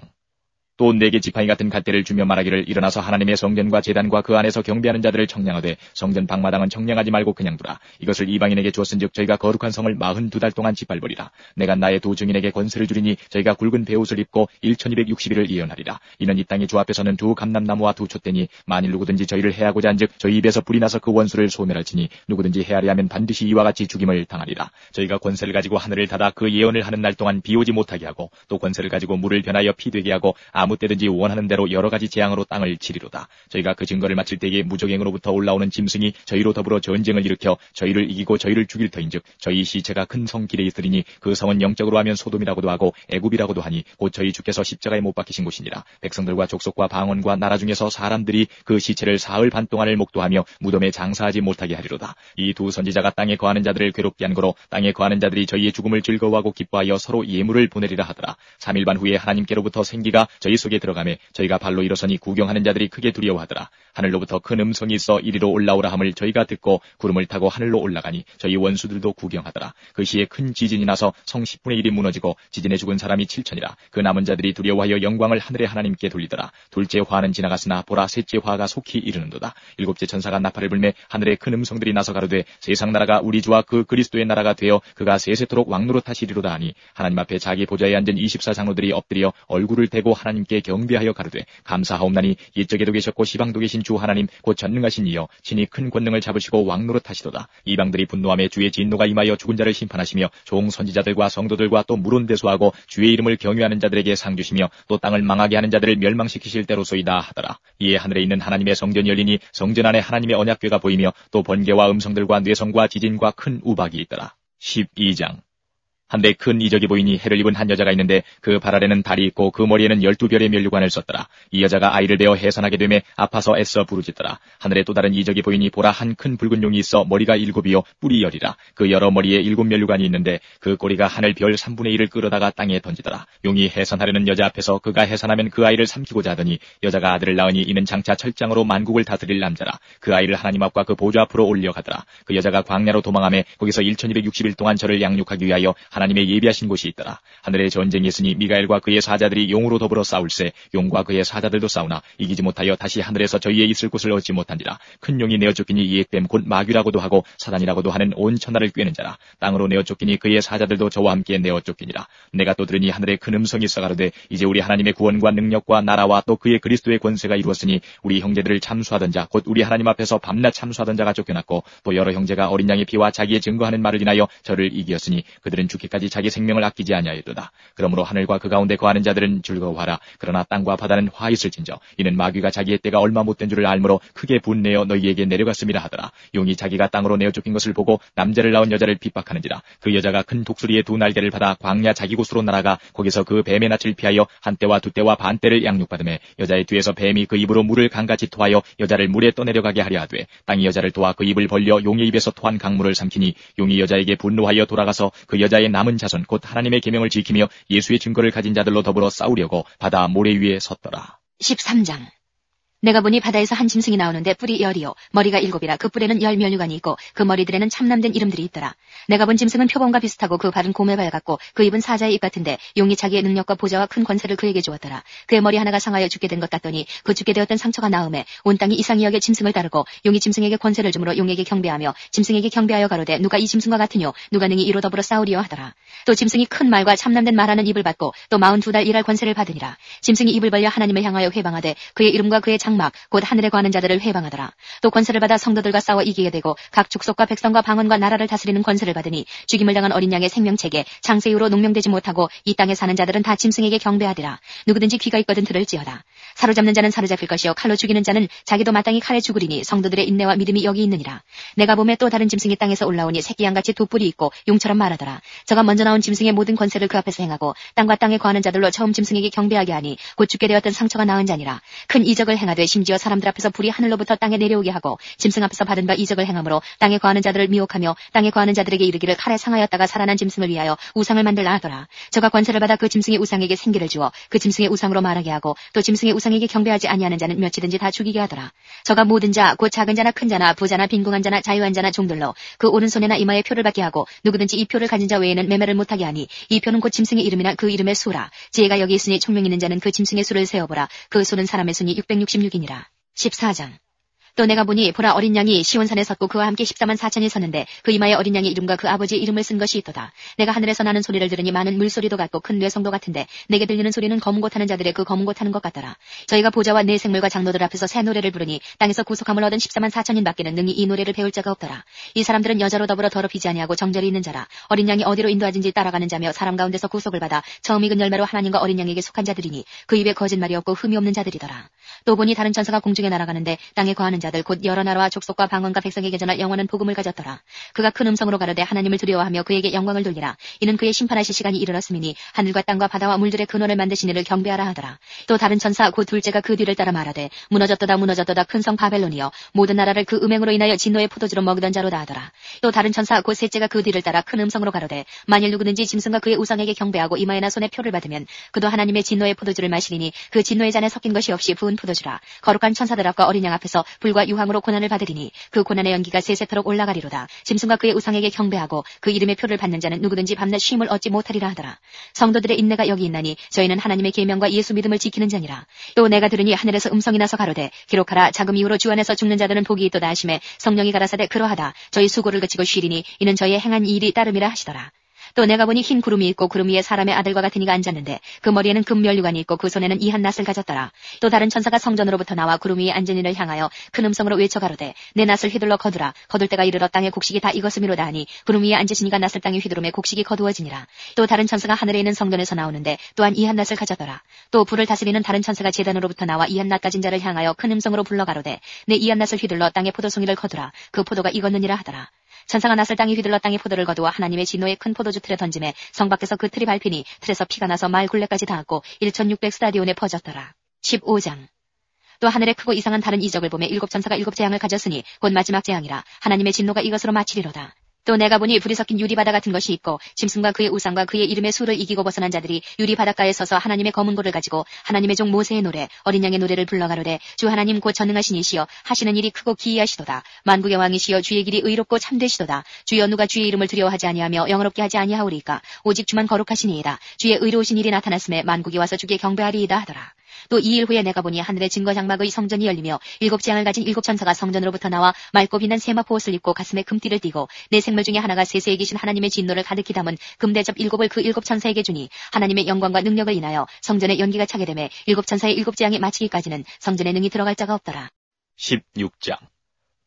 또 내게 지팡이 같은 갓대를 주며 말하기를 일어나서 하나님의 성전과 제단과 그 안에서 경배하는 자들을 청량하되 성전 방마당은 청량하지 말고 그냥 두라. 이것을 이방인에게 주었은즉 저희가 거룩한 성을 42달 동안 짓밟으리라. 내가 나의 두 증인에게 권세를 주리니 저희가 굵은 베옷을 입고 1260일을 예언하리라. 이는 이 땅의 주 앞에서는 두 감람나무와 두 촛대니 만일 누구든지 저희를 해하고자 한즉 저희 입에서 불이 나서 그 원수를 소멸할지니 누구든지 해하려 하면 반드시 이와 같이 죽임을 당하리라. 저희가 권세를 가지고 하늘을 닫아 그 예언을 하는 날 동안 비 오지 못하게 하고 또 권세를 가지고 물을 변하여 피 되게 하고 아무 때든지 원하는 대로 여러 가지 재앙으로 땅을 치리로다. 저희가 그 증거를 마칠 때에 무적행으로부터 올라오는 짐승이 저희로 더불어 전쟁을 일으켜 저희를 이기고 저희를 죽일 터인즉 저희 시체가 큰 성 길에 있으리니 그 성은 영적으로 하면 소돔이라고도 하고 애굽이라고도 하니 곧 저희 주께서 십자가에 못 박히신 곳이니라. 백성들과 족속과 방언과 나라 중에서 사람들이 그 시체를 사흘 반 동안을 목도하며 무덤에 장사하지 못하게 하리로다. 이 두 선지자가 땅에 거하는 자들을 괴롭게 한 거로 땅에 거하는 자들이 저희의 죽음을 즐거워하고 기뻐하여 서로 예물을 보내리라 하더라. 3일 반 후에 하나님께로부터 생기가 저희 속에 들어가매 저희가 발로 일어서니 구경하는 자들이 크게 두려워하더라. 하늘로부터 큰 음성이 있어 이리로 올라오라 함을 저희가 듣고 구름을 타고 하늘로 올라가니 저희 원수들도 구경하더라. 그 시에 큰 지진이 나서 성 10분의 1이 무너지고 지진에 죽은 사람이 7천이라. 그 남은 자들이 두려워하여 영광을 하늘의 하나님께 돌리더라. 둘째 화는 지나갔으나 보라 셋째 화가 속히 이르는도다. 7째 천사가 나팔을 불매 하늘에 큰 음성들이 나서 가로되 세상 나라가 우리 주와 그 그리스도의 나라가 되어 그가 세세토록 왕노릇하시리로다 하니 하나님 앞에 자기 보좌에 앉은 24장로들이 엎드려 얼굴을 대고 하나님께 경배하여 가로되 감사하옵나니 옛적에도 계셨고 시방도 계신 주 하나님 곧 전능하신 이여 친히 큰 권능을 잡으시고 왕노릇하시도다. 이방들이 분노하며 주의 진노가 임하여 죽은 자를 심판하시며 종 선지자들과 성도들과 또 물온대수하고 주의 이름을 경외하는 자들에게 상 주시며 또 땅을 망하게 하는 자들을 멸망시키실 때로소이다 하더라. 이에 하늘에 있는 하나님의 성전이 열리니 성전 안에 하나님의 언약궤가 보이며 또 번개와 음성들과 뇌성과 지진과 큰 우박이 있더라. 12장. 한데 큰 이적이 보이니 해를 입은 한 여자가 있는데 그 발 아래는 달이 있고 그 머리에는 12별의 면류관을 썼더라. 이 여자가 아이를 베어 해산하게 되매 아파서 애써 부르짖더라. 하늘에 또 다른 이적이 보이니 보라 한 큰 붉은 용이 있어 머리가 7이요 뿔이 10이라. 그 여러 머리에 7 면류관이 있는데 그 꼬리가 하늘 별 3분의 1을 끌어다가 땅에 던지더라. 용이 해산하려는 여자 앞에서 그가 해산하면 그 아이를 삼키고자 하더니 여자가 아들을 낳으니 이는 장차 철장으로 만국을 다스릴 남자라. 그 아이를 하나님 앞과 그 보좌 앞으로 올려가더라. 그 여자가 광야로 도망하며 거기서 1260일 동안 저를 양육하기 위하여 하나님의 예비하신 곳이 있더라. 하늘에 전쟁이 있으니 미가엘과 그의 사자들이 용으로 더불어 싸울세 용과 그의 사자들도 싸우나 이기지 못하여 다시 하늘에서 저희의 있을 곳을 얻지 못한지라. 큰 용이 내어 쫓기니 이에 뱀 곧 마귀라고도 하고 사단이라고도 하는 온 천하를 꿰는 자라. 땅으로 내어 쫓기니 그의 사자들도 저와 함께 내어 쫓기니라. 내가 또 들으니 하늘에 큰 음성이 있어 가로되 이제 우리 하나님의 구원과 능력과 나라와 또 그의 그리스도의 권세가 이루었으니 우리 형제들을 참수하던 자 곧 우리 하나님 앞에서 밤낮 참수하던 자가 쫓겨났고 또 여러 형제가 어린 양의 피와 자기의 증거하는 말을 인하여 저를 이기었으니 그들은 죽기 이렇게까지 자기 생명을 아끼지 아니하였도다. 그러므로 하늘과 그 가운데 거하는 자들은 즐거워하라. 그러나 땅과 바다는 화 있을진저 이는 마귀가 자기의 때가 얼마 못된 줄을 알므로 크게 분내어 너희에게 내려갔음이라 하더라. 용이 자기가 땅으로 내어 쫓긴 것을 보고 남자를 낳은 여자를 핍박하는지라. 그 여자가 큰 독수리의 두 날개를 받아 광야 자기 곳으로 날아가 거기서 그 뱀의 낯을 피하여 한 때와 두 때와 반 때를 양육받으매 여자의 뒤에서 뱀이 그 입으로 물을 강같이 토하여 여자를 물에 떠내려가게 하려 하되 땅이 여자를 도와 그 입을 벌려 용의 입에서 토한 강물을 삼키니 용이 여자에게 분노하여 돌아가서 그 여자의 남은 자손 곧 하나님의 계명을 지키며 예수의 증거를 가진 자들로 더불어 싸우려고 바다 모래 위에 섰더라. 13장. 내가 보니 바다에서 한 짐승이 나오는데 뿔이 10이요 머리가 7이라 그 뿔에는 10면류관이 있고 그 머리들에는 참남된 이름들이 있더라. 내가 본 짐승은 표범과 비슷하고 그 발은 곰의 발 같고 그 입은 사자의 입 같은데 용이 자기의 능력과 보좌와 큰 권세를 그에게 주었더라. 그의 머리 하나가 상하여 죽게 된 것 같더니 그 죽게 되었던 상처가 나음에 온 땅이 이상히 여겨 짐승을 따르고 용이 짐승에게 권세를 주므로 용에게 경배하며 짐승에게 경배하여 가로되 누가 이 짐승과 같으뇨 누가 능히 이로 더불어 싸우리요 하더라. 또 짐승이 큰 말과 참남된 말하는 입을 받고 또 42달 일할 권세를 받으니라. 짐승이 입을 벌려 하나님을 향하여 회방하되 그의 이름과 그의 장막 곧 하늘에 거하는 자들을 회방하더라. 또 권세를 받아 성도들과 싸워 이기게 되고 각 족속과 백성과 방언과 나라를 다스리는 권세를 받으니 죽임을 당한 어린 양의 생명책에 창세 이후로 농명되지 못하고 이 땅에 사는 자들은 다 짐승에게 경배하리라. 누구든지 귀가 있거든 들을지어다. 사로잡는 자는 사로잡힐 것이요 칼로 죽이는 자는 자기도 마땅히 칼에 죽으리니 성도들의 인내와 믿음이 여기 있느니라. 내가 보매 또 다른 짐승이 땅에서 올라오니 새끼 양같이 두 뿔이 있고 용처럼 말하더라. 저가 먼저 나온 짐승의 모든 권세를 그 앞에서 행하고 땅과 땅에 거하는 자들로 처음 짐승에게 경배하게 하니 곧 죽게 되었던 상처가 나은 자니라. 큰 이적을 행하되 심지어 사람들 앞에서 불이 하늘로부터 땅에 내려오게 하고 짐승 앞에서 받은 바 이적을 행함으로 땅에 거하는 자들을 미혹하며 땅에 거하는 자들에게 이르기를 칼에 상하였다가 살아난 짐승을 위하여 우상을 만들라 하더라. 저가 권세를 받아 그 짐승의 우상에게 생기를 주어 그 짐승의 우상으로 말하게 하고 또 짐승의 우상에게 경배하지 아니하는 자는 몇이든지 다 죽이게 하더라. 저가 모든 자 곧 작은 자나 큰 자나 부자나 빈궁한 자나 자유한 자나 종들로 그 오른손에나 이마에 표를 받게 하고 누구든지 이 표를 가진 자 외에는 매매를 못하게 하니 이 표는 곧 짐승의 이름이나 그 이름의 수라. 지혜가 여기 있으니 총명 있는 자는 그 짐승의 수를 세어보라. 그 수는 사람의 순이 666이니라. 14장. 또 내가 보니 보라 어린 양이 시온산에 섰고 그와 함께 14만 4천이 섰는데 그 이마에 어린 양의 이름과 그 아버지의 이름을 쓴 것이 있도다. 내가 하늘에서 나는 소리를 들으니 많은 물소리도 같고 큰 뇌성도 같은데 내게 들리는 소리는 검은 곳 하는 자들의 그 검은 곳 하는 것 같더라. 저희가 보좌와 내 생물과 장로들 앞에서 새 노래를 부르니 땅에서 구속함을 얻은 14만 4천인 밖에는 능히 이 노래를 배울 자가 없더라. 이 사람들은 여자로 더불어 더럽히지 아니하고 정절이 있는 자라. 어린 양이 어디로 인도하든지 따라가는 자며 사람 가운데서 구속을 받아 처음 익은 열매로 하나님과 어린 양에게 속한 자들이니 그 입에 거짓말이 없고 흠이 없는 자들이더라. 또 보니 다른 천사가 공중에 날아가는데 땅에 거하는 자들 곧 여러 나라와 족속과 방언과 백성에게 전할 영원한 복음을 가졌더라. 그가 큰 음성으로 가로되 하나님을 두려워하며 그에게 영광을 돌리라. 이는 그의 심판하실 시간이 이르렀음이니 하늘과 땅과 바다와 물들의 근원을 만드신 이를 경배하라 하더라. 또 다른 천사 곧 둘째가 그 뒤를 따라 말하되 무너졌도다 무너졌도다 큰 성 바벨론이여 모든 나라를 그 음행으로 인하여 진노의 포도주로 먹이던 자로다 하더라. 또 다른 천사 곧 셋째가 그 뒤를 따라 큰 음성으로 가로되 만일 누구든지 짐승과 그의 우상에게 경배하고 이마에나 손에 표를 받으면 그도 하나님의 진노의 포도주를 마시리니 그 진노의 잔에 섞인 것이 없이 부은 포도주라. 거룩한 천사들 앞과 어린 양 앞에서 불과 유황으로 고난을 받으리니 그 고난의 연기가 세세토록 올라가리로다. 짐승과 그의 우상에게 경배하고 그 이름의 표를 받는 자는 누구든지 밤낮 쉼을 얻지 못하리라 하더라. 성도들의 인내가 여기 있나니 저희는 하나님의 계명과 예수 믿음을 지키는 자니라. 또 내가 들으니 하늘에서 음성이 나서 가로되 기록하라. 자금 이후로 주 안에서 죽는 자들은 복이 있도다 하시매 성령이 가라사대 그러하다. 저희 수고를 그치고 쉬리니 이는 저희의 행한 일이 따름이라 하시더라. 또 내가 보니 흰 구름이 있고 구름 위에 사람의 아들과 같은 이가 앉았는데 그 머리에는 금면류관이 있고 그 손에는 이한 낫을 가졌더라. 또 다른 천사가 성전으로부터 나와 구름 위에 앉은 이를 향하여 큰 음성으로 외쳐 가로되 내 낫을 휘둘러 거두라. 거둘 때가 이르러 땅의 곡식이 다 익었음이로다 하니 구름 위에 앉으시니가 낫을 땅에 휘두르매 곡식이 거두어지니라. 또 다른 천사가 하늘에 있는 성전에서 나오는데 또한 이한 낫을 가졌더라. 또 불을 다스리는 다른 천사가 제단으로부터 나와 이한 낫 가진 자를 향하여 큰 음성으로 불러 가로되 내 이한 낫을 휘둘러 땅의 포도송이를 거두라. 그 포도가 익었느니라 하더라. 천사가 낫을 땅에 휘둘러 땅의 포도를 거두어 하나님의 진노의 큰 포도주 틀에 던짐에 성 밖에서 그 틀이 밟히니 틀에서 피가 나서 마을 굴레까지 닿았고 1600 스타디온에 퍼졌더라. 15장. 또 하늘에 크고 이상한 다른 이적을 보매 7 천사가 7 재앙을 가졌으니 곧 마지막 재앙이라. 하나님의 진노가 이것으로 마치리로다. 또 내가 보니 불이 섞인 유리바다 같은 것이 있고 짐승과 그의 우상과 그의 이름의 수를 이기고 벗어난 자들이 유리바닷가에 서서 하나님의 검은 고를 가지고 하나님의 종 모세의 노래 어린 양의 노래를 불러가로되 주 하나님 곧 전능하신 이시여 하시는 일이 크고 기이하시도다. 만국의 왕이시여 주의 길이 의롭고 참되시도다. 주여 누가 주의 이름을 두려워하지 아니하며 영어롭게 하지 아니하오리까. 오직 주만 거룩하시니이다. 주의 의로우신 일이 나타났음에 만국이 와서 주께 경배하리이다 하더라. 또 2일 후에 내가 보니 하늘의 증거 장막의 성전이 열리며 7 재앙을 가진 7 천사가 성전으로부터 나와 맑고 빛난 세마포 옷을 입고 가슴에 금띠를 띠고 내 생물 중에 하나가 세세에 계신 하나님의 진노를 가득히 담은 금대접 7을 그 7 천사에게 주니 하나님의 영광과 능력을 인하여 성전에 연기가 차게 되매 7 천사의 7 재앙이 마치기까지는 성전에 능히 들어갈 자가 없더라. 16장.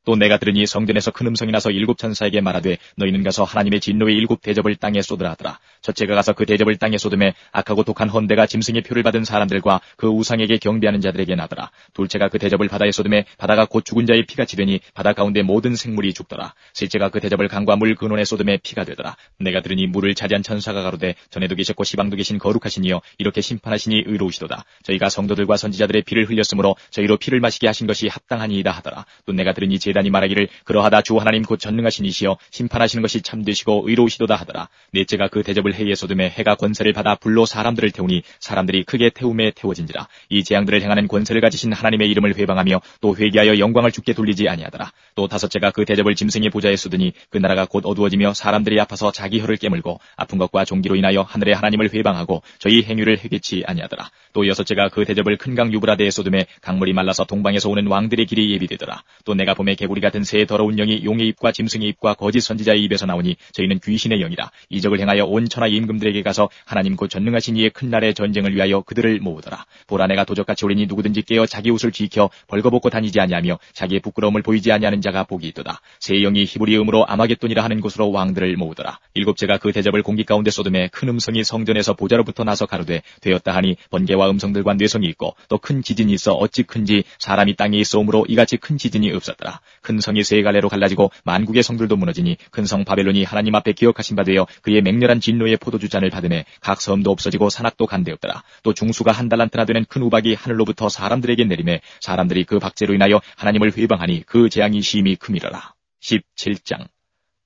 또 내가 들으니 성전에서 큰 음성이 나서 7 천사에게 말하되 너희는 가서 하나님의 진노의 7 대접을 땅에 쏟으라 하더라. 첫째가 가서 그 대접을 땅에 쏟음에 악하고 독한 헌대가 짐승의 표를 받은 사람들과 그 우상에게 경배하는 자들에게 나더라. 둘째가 그 대접을 바다에 쏟음에 바다가 곧 죽은 자의 피같이 되니 바다 가운데 모든 생물이 죽더라. 셋째가 그 대접을 강과 물 근원에 쏟음에 피가 되더라. 내가 들으니 물을 차지한 천사가 가로되 전에도 계셨고 시방도 계신 거룩하시니여 이렇게 심판하시니 의로우시도다. 저희가 성도들과 선지자들의 피를 흘렸으므로 저희로 피를 마시게 하신 것이 합당하니이다 하더라. 또 내가 들으니 제단이 말하기를 그러하다 주 하나님 곧 전능하신 이시여 심판하시는 것이 참되시고 의로우시도다 하더라. 넷째가 그 대접을 해에 쏟음에 해가 권세를 받아 불로 사람들을 태우니 사람들이 크게 태움에 태워진지라. 이 재앙들을 행하는 권세를 가지신 하나님의 이름을 회방하며 또 회개하여 영광을 주께 돌리지 아니하더라. 또 다섯째가 그 대접을 짐승의 보좌에 쏟으니 그 나라가 곧 어두워지며 사람들이 아파서 자기 혀를 깨물고 아픈 것과 종기로 인하여 하늘의 하나님을 회방하고 저희 행위를 회개치 아니하더라. 또 여섯째가 그 대접을 큰 강 유브라데에 쏟음에 강물이 말라서 동방에서 오는 왕들의 길이 예비되더라. 또 내가 봄에 개구리 같은 새 더러운 영이 용의 입과 짐승의 입과 거짓 선지자의 입에서 나오니 저희는 귀신의 영이라. 이적을 행하여 온 천하 임금들에게 가서 하나님 곧 전능하신 이의 큰 날의 전쟁을 위하여 그들을 모으더라. 보라 내가 도적같이 오리니 누구든지 깨어 자기 옷을 지켜 벌거벗고 다니지 아니하며 자기의 부끄러움을 보이지 아니하는 자가 복이 있도다. 새 영이 히브리음으로 아마겟돈이라 하는 곳으로 왕들을 모으더라. 일곱째가 그 대접을 공기 가운데 쏟음에 큰 음성이 성전에서 보좌로부터 나서 가로되 되었다 하니 번개와 음성들과 뇌성이 있고 또 큰 지진이 있어 어찌 큰지 사람이 땅에 있어오므로 이같이 큰 지진이 없었더라. 큰 성이 세 갈래로 갈라지고 만국의 성들도 무너지니 큰 성 바벨론이 하나님 앞에 기억하신 바 되어 그의 맹렬한 진노의 포도주 잔을 받으매 각 섬도 없어지고 산악도 간데없더라. 또 중수가 한 달란트나 되는 큰 우박이 하늘로부터 사람들에게 내리매 사람들이 그 박제로 인하여 하나님을 회방하니 그 재앙이 심히 크미러라. 17장.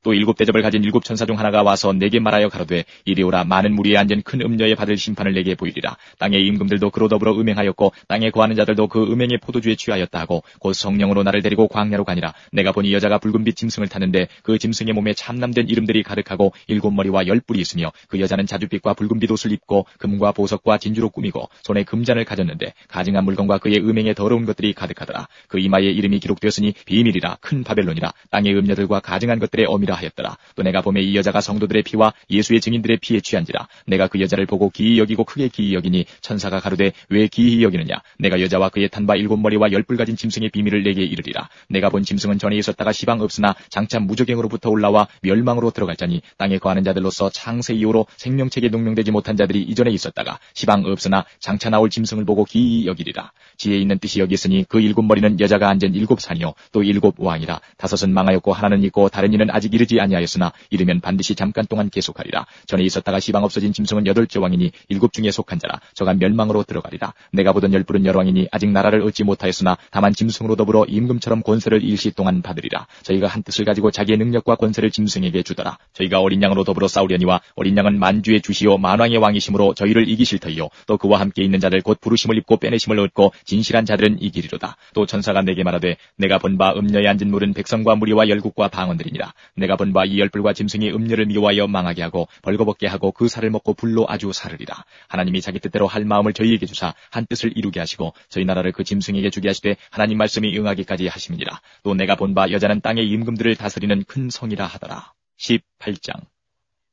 또 7 대접을 가진 7 천사 중 하나가 와서 내게 말하여 가로되 이리 오라. 많은 무리에 앉은 큰 음녀에 받을 심판을 내게 보이리라. 땅의 임금들도 그로 더불어 음행하였고 땅에 거하는 자들도 그 음행의 포도주에 취하였다 하고 곧 성령으로 나를 데리고 광야로 가니라. 내가 보니 여자가 붉은빛 짐승을 탔는데 그 짐승의 몸에 참남된 이름들이 가득하고 7 머리와 10뿔이 있으며 그 여자는 자줏빛과 붉은빛 옷을 입고 금과 보석과 진주로 꾸미고 손에 금잔을 가졌는데 가증한 물건과 그의 음행에 더러운 것들이 가득하더라. 그 이마에 이름이 기록되었으니 비밀이라 큰 바벨론이라. 땅의 음녀들과 가증한 것들의 어미라 하였더라. 또 내가 보매 이 여자가 성도들의 피와 예수의 증인들의 피에 취한지라. 내가 그 여자를 보고 기이 여기고 크게 기이 여기니 천사가 가로되 왜 기이 여기느냐. 내가 여자와 그의 탄바 7 머리와 10뿔 가진 짐승의 비밀을 내게 이르리라. 내가 본 짐승은 전에 있었다가 시방 없으나 장차 무저갱으로부터 올라와 멸망으로 들어갈 자니 땅에 거하는 자들로서 창세 이후로 생명책에 농명되지 못한 자들이 이전에 있었다가 시방 없으나 장차 나올 짐승을 보고 기이 여기리라. 지혜 있는 뜻이 여기 있으니 그 7 머리는 여자가 앉은 7 산이요 또 7 왕이라. 5은 망하였고 하나는 있고 다른 이는 아직 이르지 아니하였으나 이르면 반드시 잠깐 동안 계속하리라. 전에 있었다가 시방 없어진 짐승은 8째 왕이니 7 중에 속한 자라. 저가 멸망으로 들어가리라. 내가 보던 10뿔은 열왕이니 아직 나라를 얻지 못하였으나 다만 짐승으로 더불어 임금처럼 권세를 일시 동안 받으리라. 저희가 한 뜻을 가지고 자기의 능력과 권세를 짐승에게 주더라. 저희가 어린 양으로 더불어 싸우려니와 어린 양은 만주의 주시요 만왕의 왕이심으로 저희를 이기실 터이요 또 그와 함께 있는 자들 곧 부르심을 입고 빼내심을 얻고 진실한 자들은 이기리로다. 또 천사가 내게 말하되 내가 본 바 음녀에 앉은 물은 백성과 무리와 열국과 방언들이니라. 내가 본 바 이 10뿔과 짐승이 음녀를 미워하여 망하게 하고 벌거벗게 하고 그 살을 먹고 불로 아주 사르리라. 하나님이 자기 뜻대로 할 마음을 저희에게 주사 한 뜻을 이루게 하시고 저희 나라를 그 짐승에게 주게 하시되 하나님 말씀이 응하기까지 하심이니라. 또 내가 본 바 여자는 땅의 임금들을 다스리는 큰 성이라 하더라. 18장.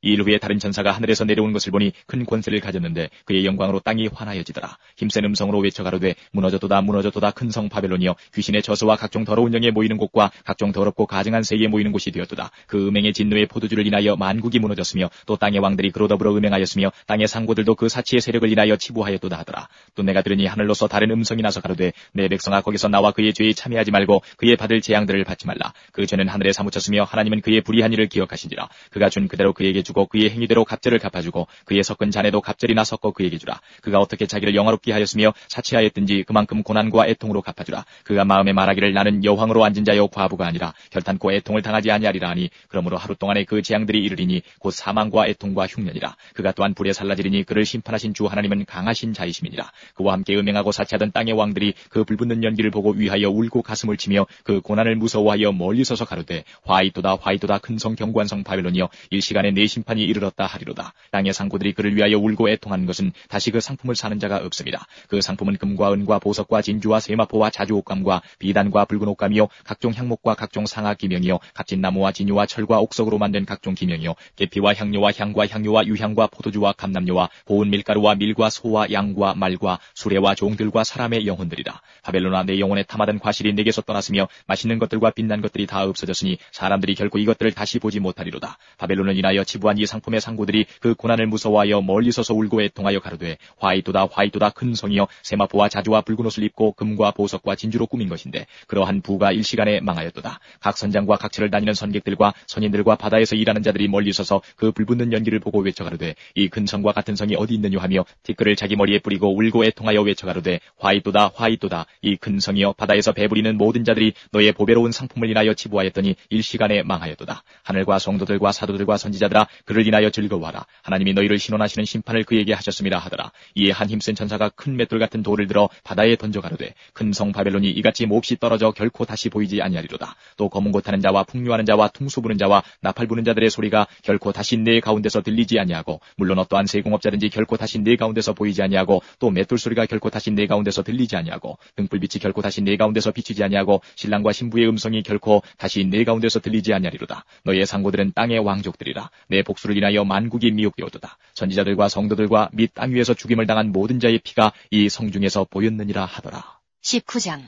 이 일 후에 다른 천사가 하늘에서 내려온 것을 보니 큰 권세를 가졌는데 그의 영광으로 땅이 환하여지더라. 힘센 음성으로 외쳐 가로되 무너졌도다 무너졌도다 큰 성 바벨론이여 귀신의 저수와 각종 더러운 영에 모이는 곳과 각종 더럽고 가증한 세에 모이는 곳이 되었도다. 그 음행의 진노의 포도주를 인하여 만국이 무너졌으며 또 땅의 왕들이 그로 더불어 음행하였으며 땅의 상고들도 그 사치의 세력을 인하여 치부하였도다 하더라. 또 내가 들으니 하늘로서 다른 음성이 나서 가로되 내 백성아 거기서 나와 그의 죄에 참여하지 말고 그의 받을 재앙들을 받지 말라. 그 죄는 하늘에 사무쳤으며 하나님은 그의 불의한 일을 기억하시니라. 그가 준 그대로 그에게 주고 그의 행위대로 갑절을 갚아주고 그의 섞은 잔에도 갑절이나 섞어 그에게 주라. 그가 어떻게 자기를 영화롭게 하였으며 사치하였든지 그만큼 고난과 애통으로 갚아주라. 그가 마음에 말하기를 나는 여황으로 앉은 자여 과부가 아니라 결탄코 애통을 당하지 아니하리라 하니 그러므로 하루 동안에 그 재앙들이 이르리니 곧 사망과 애통과 흉년이라. 그가 또한 불에 살라지리니 그를 심판하신 주 하나님은 강하신 자이심이니라. 그와 함께 음행하고 사치하던 땅의 왕들이 그 불붙는 연기를 보고 위하여 울고 가슴을 치며 그 고난을 무서워하여 멀리 서서 가로되 화이토다 화이토다 큰 성 견고한 성 바벨론이여 일시간에 내 심판을 심판이 이르렀다 하리로다. 땅의 상고들이 그를 위하여 울고 애통하는 것은 다시 그 상품을 사는 자가 없습니다. 그 상품은 금과 은과 보석과 진주와 세마포와 자주 옷감과 비단과 붉은 옷감이요 각종 향목과 각종 상아 기명이요 값진 나무와 진유와 철과 옥석으로 만든 각종 기명이요 계피와 향료와 향과 향료와 유향과 포도주와 감람료와 고운 밀가루와 밀과 소와 양과 말과 수레와 종들과 사람의 영혼들이라. 바벨론아, 내 영혼에 탐하던 과실이 내게서 떠났으며 맛있는 것들과 빛난 것들이 다 없어졌으니 사람들이 결코 이것들을 다시 보지 못하리로다. 바벨론을 인하여 치부한 이 상품의 상고들이 그 고난을 무서워하여 멀리 서서 울고 애통하여 가로되 화이토다 화이토다 큰 성이여 세마포와 자주와 붉은 옷을 입고 금과 보석과 진주로 꾸민 것인데 그러한 부가 일시간에 망하였도다. 각 선장과 각처를 다니는 선객들과 선인들과 바다에서 일하는 자들이 멀리 서서 그 불붙는 연기를 보고 외쳐가로되 이 큰 성과 같은 성이 어디 있느냐 하며 티끌을 자기 머리에 뿌리고 울고 애통하여 외쳐가로되 화이토다 화이토다 이 큰 성이여 바다에서 배부리는 모든 자들이 너의 보배로운 상품을 인하여 치부하였더니 일시간에 망하였도다. 하늘과 성도들과 사도들과 선지자들아 그를 인하여 즐거워하라. 하나님이 너희를 신원하시는 심판을 그에게 하셨음이라 하더라. 이에 한 힘센 천사가 큰 맷돌 같은 돌을 들어 바다에 던져가로되 큰 성 바벨론이 이같이 몹시 떨어져 결코 다시 보이지 아니하리로다. 또 검은 곳 하는 자와 풍류하는 자와 퉁수 부는 자와 나팔 부는 자들의 소리가 결코 다시 내 가운데서 들리지 아니하고 물론 어떠한 세공업자든지 결코 다시 내 가운데서 보이지 아니하고 또 맷돌 소리가 결코 다시 내 가운데서 들리지 아니하고 등불빛이 결코 다시 내 가운데서 비치지 아니하고 신랑과 신부의 음성이 결코 다시 내 가운데서 들리지 아니하리로다. 너의 상고들은 땅의 왕족들이라. 내 복수를 인하여 만국이 미혹되었도다. 선지자들과 성도들과 및 땅 위에서 죽임을 당한 모든 자의 피가 이 성중에서 보였느니라 하더라. 19장.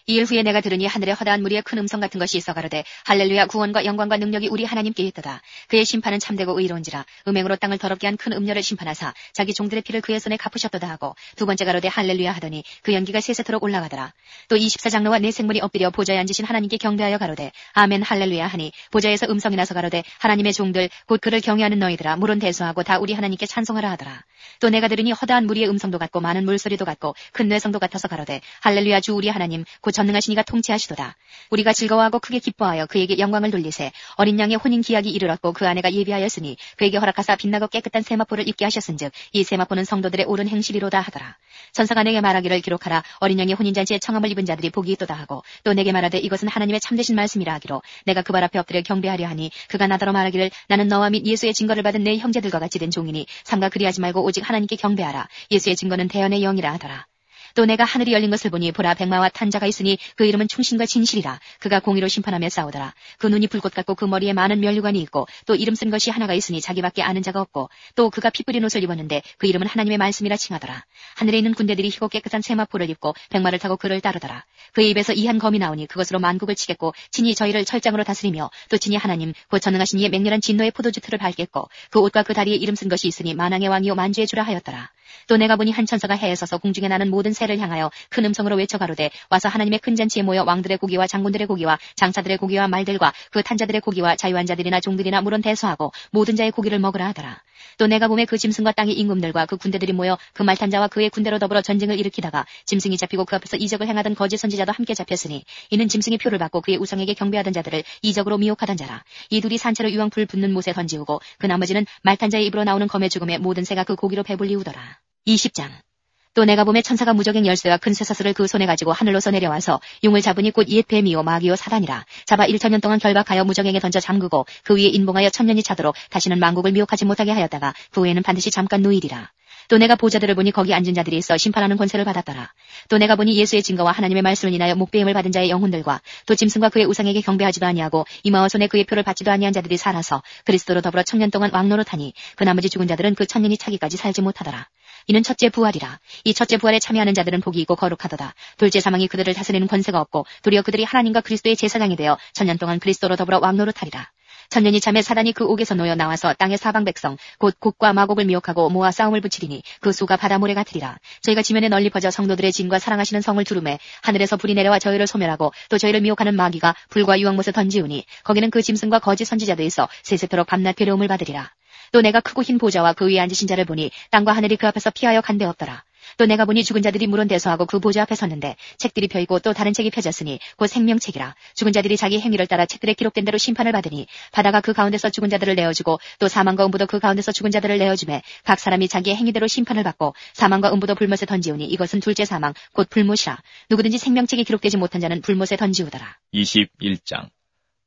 이일 후에 내가 들으니 하늘에 허다한 무리의 큰 음성 같은 것이 있어 가로되 할렐루야, 구원과 영광과 능력이 우리 하나님께 있도다. 그의 심판은 참되고 의로운지라. 음행으로 땅을 더럽게 한 큰 음녀를 심판하사 자기 종들의 피를 그의 손에 갚으셨도다 하고 두 번째 가로되 할렐루야 하더니 그 연기가 세세토록 올라가더라. 또 24장로와 네 생물이 엎드려 보좌에 앉으신 하나님께 경배하여 가로되 아멘 할렐루야 하니 보좌에서 음성이 나서 가로되 하나님의 종들 곧 그를 경외하는 너희들아 물은 대수하고 다 우리 하나님께 찬송하라 하더라. 또 내가 들으니 허다한 무리의 음성도 같고 많은 물소리도 같고 큰 뇌성도 같아서 가로되 할렐루야, 주 우리 하나님 곧 전능하신 이가 통치하시도다. 우리가 즐거워하고 크게 기뻐하여 그에게 영광을 돌리세. 어린 양의 혼인 기약이 이르렀고 그 아내가 예비하였으니 그에게 허락하사 빛나고 깨끗한 세마포를 입게 하셨은즉 이 세마포는 성도들의 옳은 행실이로다 하더라. 천사가 내게 말하기를 기록하라. 어린 양의 혼인잔치에 청함을 입은 자들이 복이 있도다 하고 또 내게 말하되 이것은 하나님의 참되신 말씀이라 하기로 내가 그 발 앞에 엎드려 경배하려 하니 그가 나더러 말하기를 나는 너와 및 예수의 증거를 받은 내 형제들과 같이 된 종이니 삼가 그리하지 말고 오직 하나님께 경배하라. 예수의 증거는 대언의 영이라 하더라. 또 내가 하늘이 열린 것을 보니 보라 백마와 탄 자가 있으니 그 이름은 충신과 진실이라. 그가 공의로 심판하며 싸우더라. 그 눈이 불꽃 같고 그 머리에 많은 면류관이 있고 또 이름 쓴 것이 하나가 있으니 자기밖에 아는 자가 없고 또 그가 피 뿌린 옷을 입었는데 그 이름은 하나님의 말씀이라 칭하더라. 하늘에 있는 군대들이 희고 깨끗한 세마포를 입고 백마를 타고 그를 따르더라. 그의 입에서 이한 검이 나오니 그것으로 만국을 치겠고 친히 저희를 철장으로 다스리며 또 친히 하나님 곧 전능하신 이의 맹렬한 진노의 포도주 틀을 밟겠고 그 옷과 그 다리에 이름 쓴 것이 있으니 만왕의 왕이요 만주의 주라 하였더라. 또 내가 보니 한 천사가 해에 서서 공중에 나는 모든 새를 향하여 큰 음성으로 외쳐 가로되 와서 하나님의 큰 잔치에 모여 왕들의 고기와 장군들의 고기와 장차들의 고기와 말들과 그 탄자들의 고기와 자유한 자들이나 종들이나 물은 대수하고 모든 자의 고기를 먹으라 하더라. 또 내가 보매 그 짐승과 땅의 임금들과 그 군대들이 모여 그 말탄자와 그의 군대로 더불어 전쟁을 일으키다가 짐승이 잡히고 그 앞에서 이적을 행하던 거짓 선지자도 함께 잡혔으니 이는 짐승의 표를 받고 그의 우상에게 경배하던 자들을 이적으로 미혹하던 자라. 이 둘이 산채로 유황 불 붙는 못에 던지우고 그 나머지는 말탄자의 입으로 나오는 검의 죽음에 모든 새가 그 고기로 배불리우더라. 20장. 또 내가 보매 천사가 무적행 열쇠와 큰 쇠사슬을 그 손에 가지고 하늘로서 내려와서 용을 잡으니 곧 옛 뱀이요 마귀요 사단이라. 잡아 1000년 동안 결박하여 무적행에 던져 잠그고 그 위에 인봉하여 1000년이 차도록 다시는 만국을 미혹하지 못하게 하였다가 그 후에는 반드시 잠깐 누이리라. 또 내가 보좌들을 보니 거기 앉은 자들이 있어 심판하는 권세를 받았더라. 또 내가 보니 예수의 증거와 하나님의 말씀을 인하여 목배임을 받은 자의 영혼들과 또 짐승과 그의 우상에게 경배하지도 아니하고 이마와 손에 그의 표를 받지도 아니한 자들이 살아서 그리스도로 더불어 1000년 동안 왕노릇하니 그 나머지 죽은 자들은 그 1000년이 차기까지 살지 못하더라. 이는 첫째 부활이라. 이 첫째 부활에 참여하는 자들은 복이 있고 거룩하도다. 둘째 사망이 그들을 다스리는 권세가 없고 도리어 그들이 하나님과 그리스도의 제사장이 되어 1000년 동안 그리스도로 더불어 왕노릇하리라. 1000년이 참에 사단이 그 옥에서 놓여 나와서 땅의 사방 백성 곧 곡과 마곡을 미혹하고 모아 싸움을 붙이리니 그 수가 바다 모래 같으리라. 저희가 지면에 널리 퍼져 성도들의 진과 사랑하시는 성을 두루매 하늘에서 불이 내려와 저희를 소멸하고 또 저희를 미혹하는 마귀가 불과 유황못에 던지우니 거기는 그 짐승과 거짓 선지자도 있어 세세토록 밤낮 괴로움을 받으리라. 또 내가 크고 흰 보좌와 그 위에 앉으신 자를 보니 땅과 하늘이 그 앞에서 피하여 간데 없더라. 또 내가 보니 죽은 자들이 물은 대소하고 그 보좌 앞에 섰는데 책들이 펴있고 또 다른 책이 펴졌으니 곧 생명책이라. 죽은 자들이 자기 행위를 따라 책들에 기록된 대로 심판을 받으니 바다가 그 가운데서 죽은 자들을 내어주고 또 사망과 음부도 그 가운데서 죽은 자들을 내어주매 각 사람이 자기의 행위대로 심판을 받고 사망과 음부도 불못에 던지우니 이것은 둘째 사망 곧 불못이라. 누구든지 생명책이 기록되지 못한 자는 불못에 던지우더라. 21장.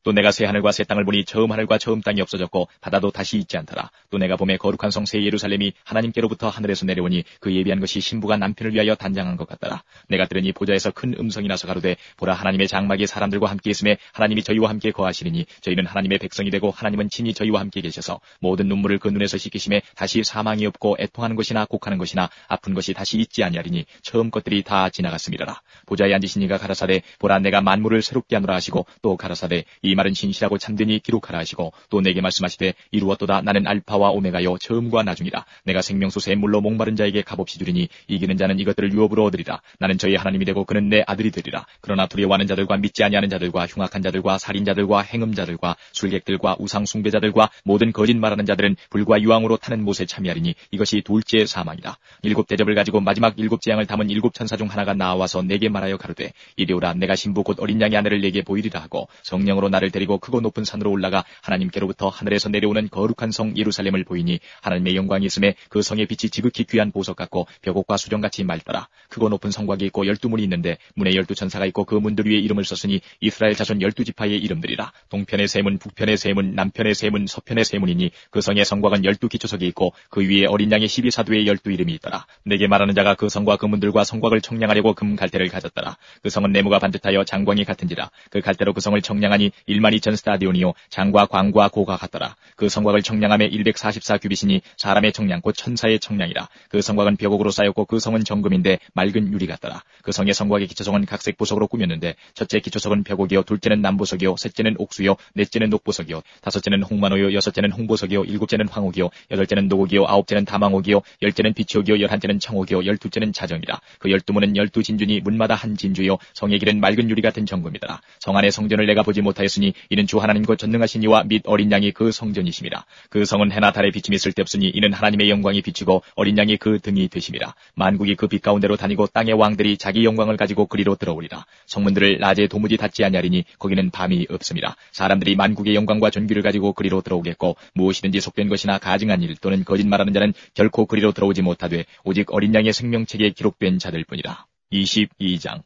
또 내가 새 하늘과 새 땅을 보니 처음 하늘과 처음 땅이 없어졌고 바다도 다시 있지 않더라. 또 내가 봄에 거룩한 성 새 예루살렘이 하나님께로부터 하늘에서 내려오니 그 예비한 것이 신부가 남편을 위하여 단장한 것 같더라. 내가 들으니 보좌에서 큰 음성이 나서 가로되 보라 하나님의 장막이 사람들과 함께 있음에 하나님이 저희와 함께 거하시리니 저희는 하나님의 백성이 되고 하나님은 친히 저희와 함께 계셔서 모든 눈물을 그 눈에서 씻기심에 다시 사망이 없고 애통하는 것이나 곡하는 것이나 아픈 것이 다시 있지 아니하리니 처음 것들이 다 지나갔음이라. 보좌에 앉으신 이가 가라사대 보라 내가 만물을 새롭게 하노라 하시고 또 가라사대 이 말은 진실하고 참되니 기록하라 하시고 또 내게 말씀하시되 이루었도다. 나는 알파와 오메가요 처음과 나중이라. 내가 생명수 새 물로 목마른 자에게 값없이 주리니 이기는 자는 이것들을 유업으로 얻으리라. 나는 저희 하나님이 되고 그는 내 아들이 되리라. 그러나 두려워하는 자들과 믿지 아니하는 자들과 흉악한 자들과 살인자들과 행음자들과 술객들과 우상 숭배자들과 모든 거짓말하는 자들은 불과 유황으로 타는 못에 참여하리니 이것이 둘째 사망이다. 7 대접을 가지고 마지막 7 재앙을 담은 7 천사 중 하나가 나와서 내게 말하여 가로되 이리오라. 내가 신부 곧 어린 양의 아내를 내게 보이리라 하고 성령으로 나를 데리고 크고 높은 산으로 올라가 하나님께로부터 하늘에서 내려오는 거룩한 성 예루살렘을 보이니 하나님의 영광이 있음에 그 성의 빛이 지극히 귀한 보석 같고 벽옥과 수정같이 맑더라. 크고 높은 성곽이 있고 12문이 있는데 문에 12천사가 있고 그 문들 위에 이름을 썼으니 이스라엘 자손 12지파의 이름들이라. 동편의 세 문, 북편의 세 문, 남편의 세 문, 서편의 세 문이니 그 성의 성곽은 12기초석이 있고 그 위에 어린 양의 12사도의 12이름이 있더라. 내게 말하는 자가 그 성과 그 문들과 성곽을 청량하려고 금 갈대를 가졌더라. 그 성은 네모가 반듯하여 장광이 같은지라. 그 갈대로 그 성을 청량하니 12,000 스타디온이요 장과 광과 고가 같더라. 그 성곽을 청량함에 144 규빗이니 사람의 청량 곧 천사의 청량이라. 그 성곽은 벽옥으로 쌓였고 그 성은 정금인데 맑은 유리 같더라. 그 성의 성곽의 기초석은 각색 보석으로 꾸몄는데 첫째 기초석은 벽옥이요 둘째는 남보석이요 셋째는 옥수요 넷째는 녹보석이요 다섯째는 홍만호요 여섯째는 홍보석이요 일곱째는 황옥이요 여덟째는 노옥이요 아홉째는 다망옥이요 열째는 비치옥이요 열한째는 청옥이요 열둘째는 자정이라. 그 12문은 12진주니 문마다 한 진주요 성의 길은 맑은 유리 같은 정금이더라. 성 안의 성전을 내가 보지 못하였으니 이는 주 하나님 곧 전능하신 이와 및 어린 양이 그 성전이심이라. 그 성은 해나 달의 비침이 쓸데없으니 이는 하나님의 영광이 비치고 어린 양이 그 등이 되심이라. 만국이 그 빛 가운데로 다니고 땅의 왕들이 자기 영광을 가지고 그리로 들어오리라. 성문들을 낮에 도무지 닫지 아니하리니 거기는 밤이 없음이라. 사람들이 만국의 영광과 존귀를 가지고 그리로 들어오겠고 무엇이든지 속된 것이나 가증한 일 또는 거짓말하는 자는 결코 그리로 들어오지 못하되 오직 어린 양의 생명책에 기록된 자들뿐이라. 22장.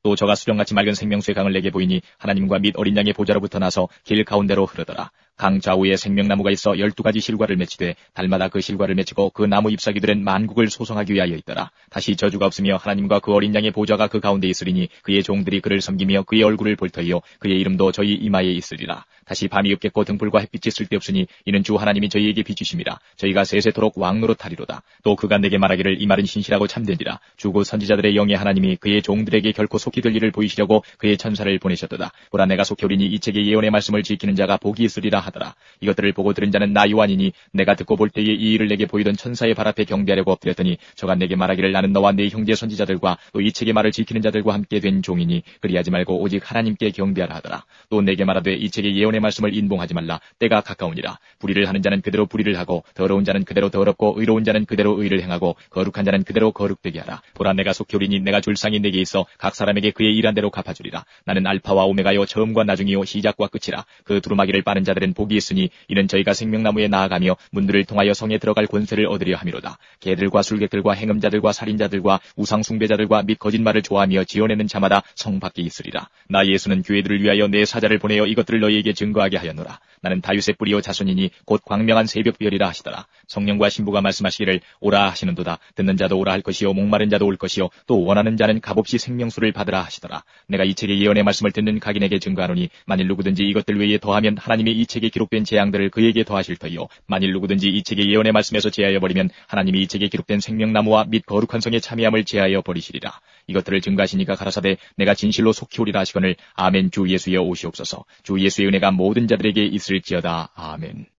또 저가 수정같이 맑은 생명수의 강을 내게 보이니 하나님과 및 어린 양의 보좌로부터 나서 길 가운데로 흐르더라. 강 좌우에 생명나무가 있어 12가지 실과를 맺히되 달마다 그 실과를 맺히고 그 나무 잎사귀들은 만국을 소성하기 위하여 있더라. 다시 저주가 없으며 하나님과 그 어린 양의 보좌가 그 가운데 있으리니 그의 종들이 그를 섬기며 그의 얼굴을 볼 터이요 그의 이름도 저희 이마에 있으리라. 다시 밤이 없겠고 등불과 햇빛이 쓸데없으니 이는 주 하나님이 저희에게 비추심이라. 저희가 세세토록 왕노릇하리로다. 또 그가 내게 말하기를 이 말은 신실하고 참되니라. 주고 선지자들의 영의 하나님이 그의 종들에게 결코 속히 될 일을 보이시려고 그의 천사를 보내셨도다. 보라 내가 속히 오리니 이 책의 예언의 말씀을 지키는 자가 복이 있으리라 하더라. 이것들을 보고 들은 자는 나 요한이니 내가 듣고 볼 때에 이 일을 내게 보이던 천사의 발 앞에 경배하려고 엎드렸더니 저가 내게 말하기를 나는 너와 네 형제 선지자들과 또 이 책의 말을 지키는 자들과 함께 된 종이니 그리하지 말고 오직 하나님께 경배하라 하더라. 또 내게 말하되 이 책의 예언의 말씀을 인봉하지 말라. 때가 가까우니라. 불의를 하는 자는 그대로 불의를 하고 더러운 자는 그대로 더럽고 의로운 자는 그대로 의를 행하고 거룩한 자는 그대로 거룩되게 하라. 보라 내가 속히 오리니 내가 줄 상이 내게 있어 각 사람에게 그의 일한 대로 갚아주리라. 나는 알파와 오메가요 처음과 나중이요 시작과 끝이라. 그 두루마기를 빠는 자들은 복이 있으니 이는 저희가 생명나무에 나아가며 문들을 통하여 성에 들어갈 권세를 얻으려 함이로다. 개들과 술객들과 행음자들과 살인자들과 우상 숭배자들과 및 거짓말을 좋아하며 지어내는 자마다 성 밖에 있으리라. 나 예수는 교회들을 위하여 내 사자를 보내어 이것들을 너희에게 증거하게 하였노라. 나는 다윗의 뿌리요 자손이니 곧 광명한 새벽별이라 하시더라. 성령과 신부가 말씀하시기를 오라 하시는도다. 듣는 자도 오라 할 것이요 목마른 자도 올 것이요 또 원하는 자는 값없이 생명수를 받으라 하시더라. 내가 이 책의 예언의 말씀을 듣는 각인에게 증거하노니 만일 누구든지 이것들 외에 더하면 하나님이 이 책에 기록된 재앙들을 그에게 더하실 터이요 만일 누구든지 이 책의 예언의 말씀에서 제하여 버리면 하나님이 이 책에 기록된 생명나무와 및 거룩한 성의 참여함을 제하여 버리시리라. 이것들을 증거하시니까 가라사대 내가 진실로 속히 오리라 하시거늘 아멘. 주 예수여 오시옵소서. 주 예수의 은혜가 모든 자들에게 있을지어다. 아멘.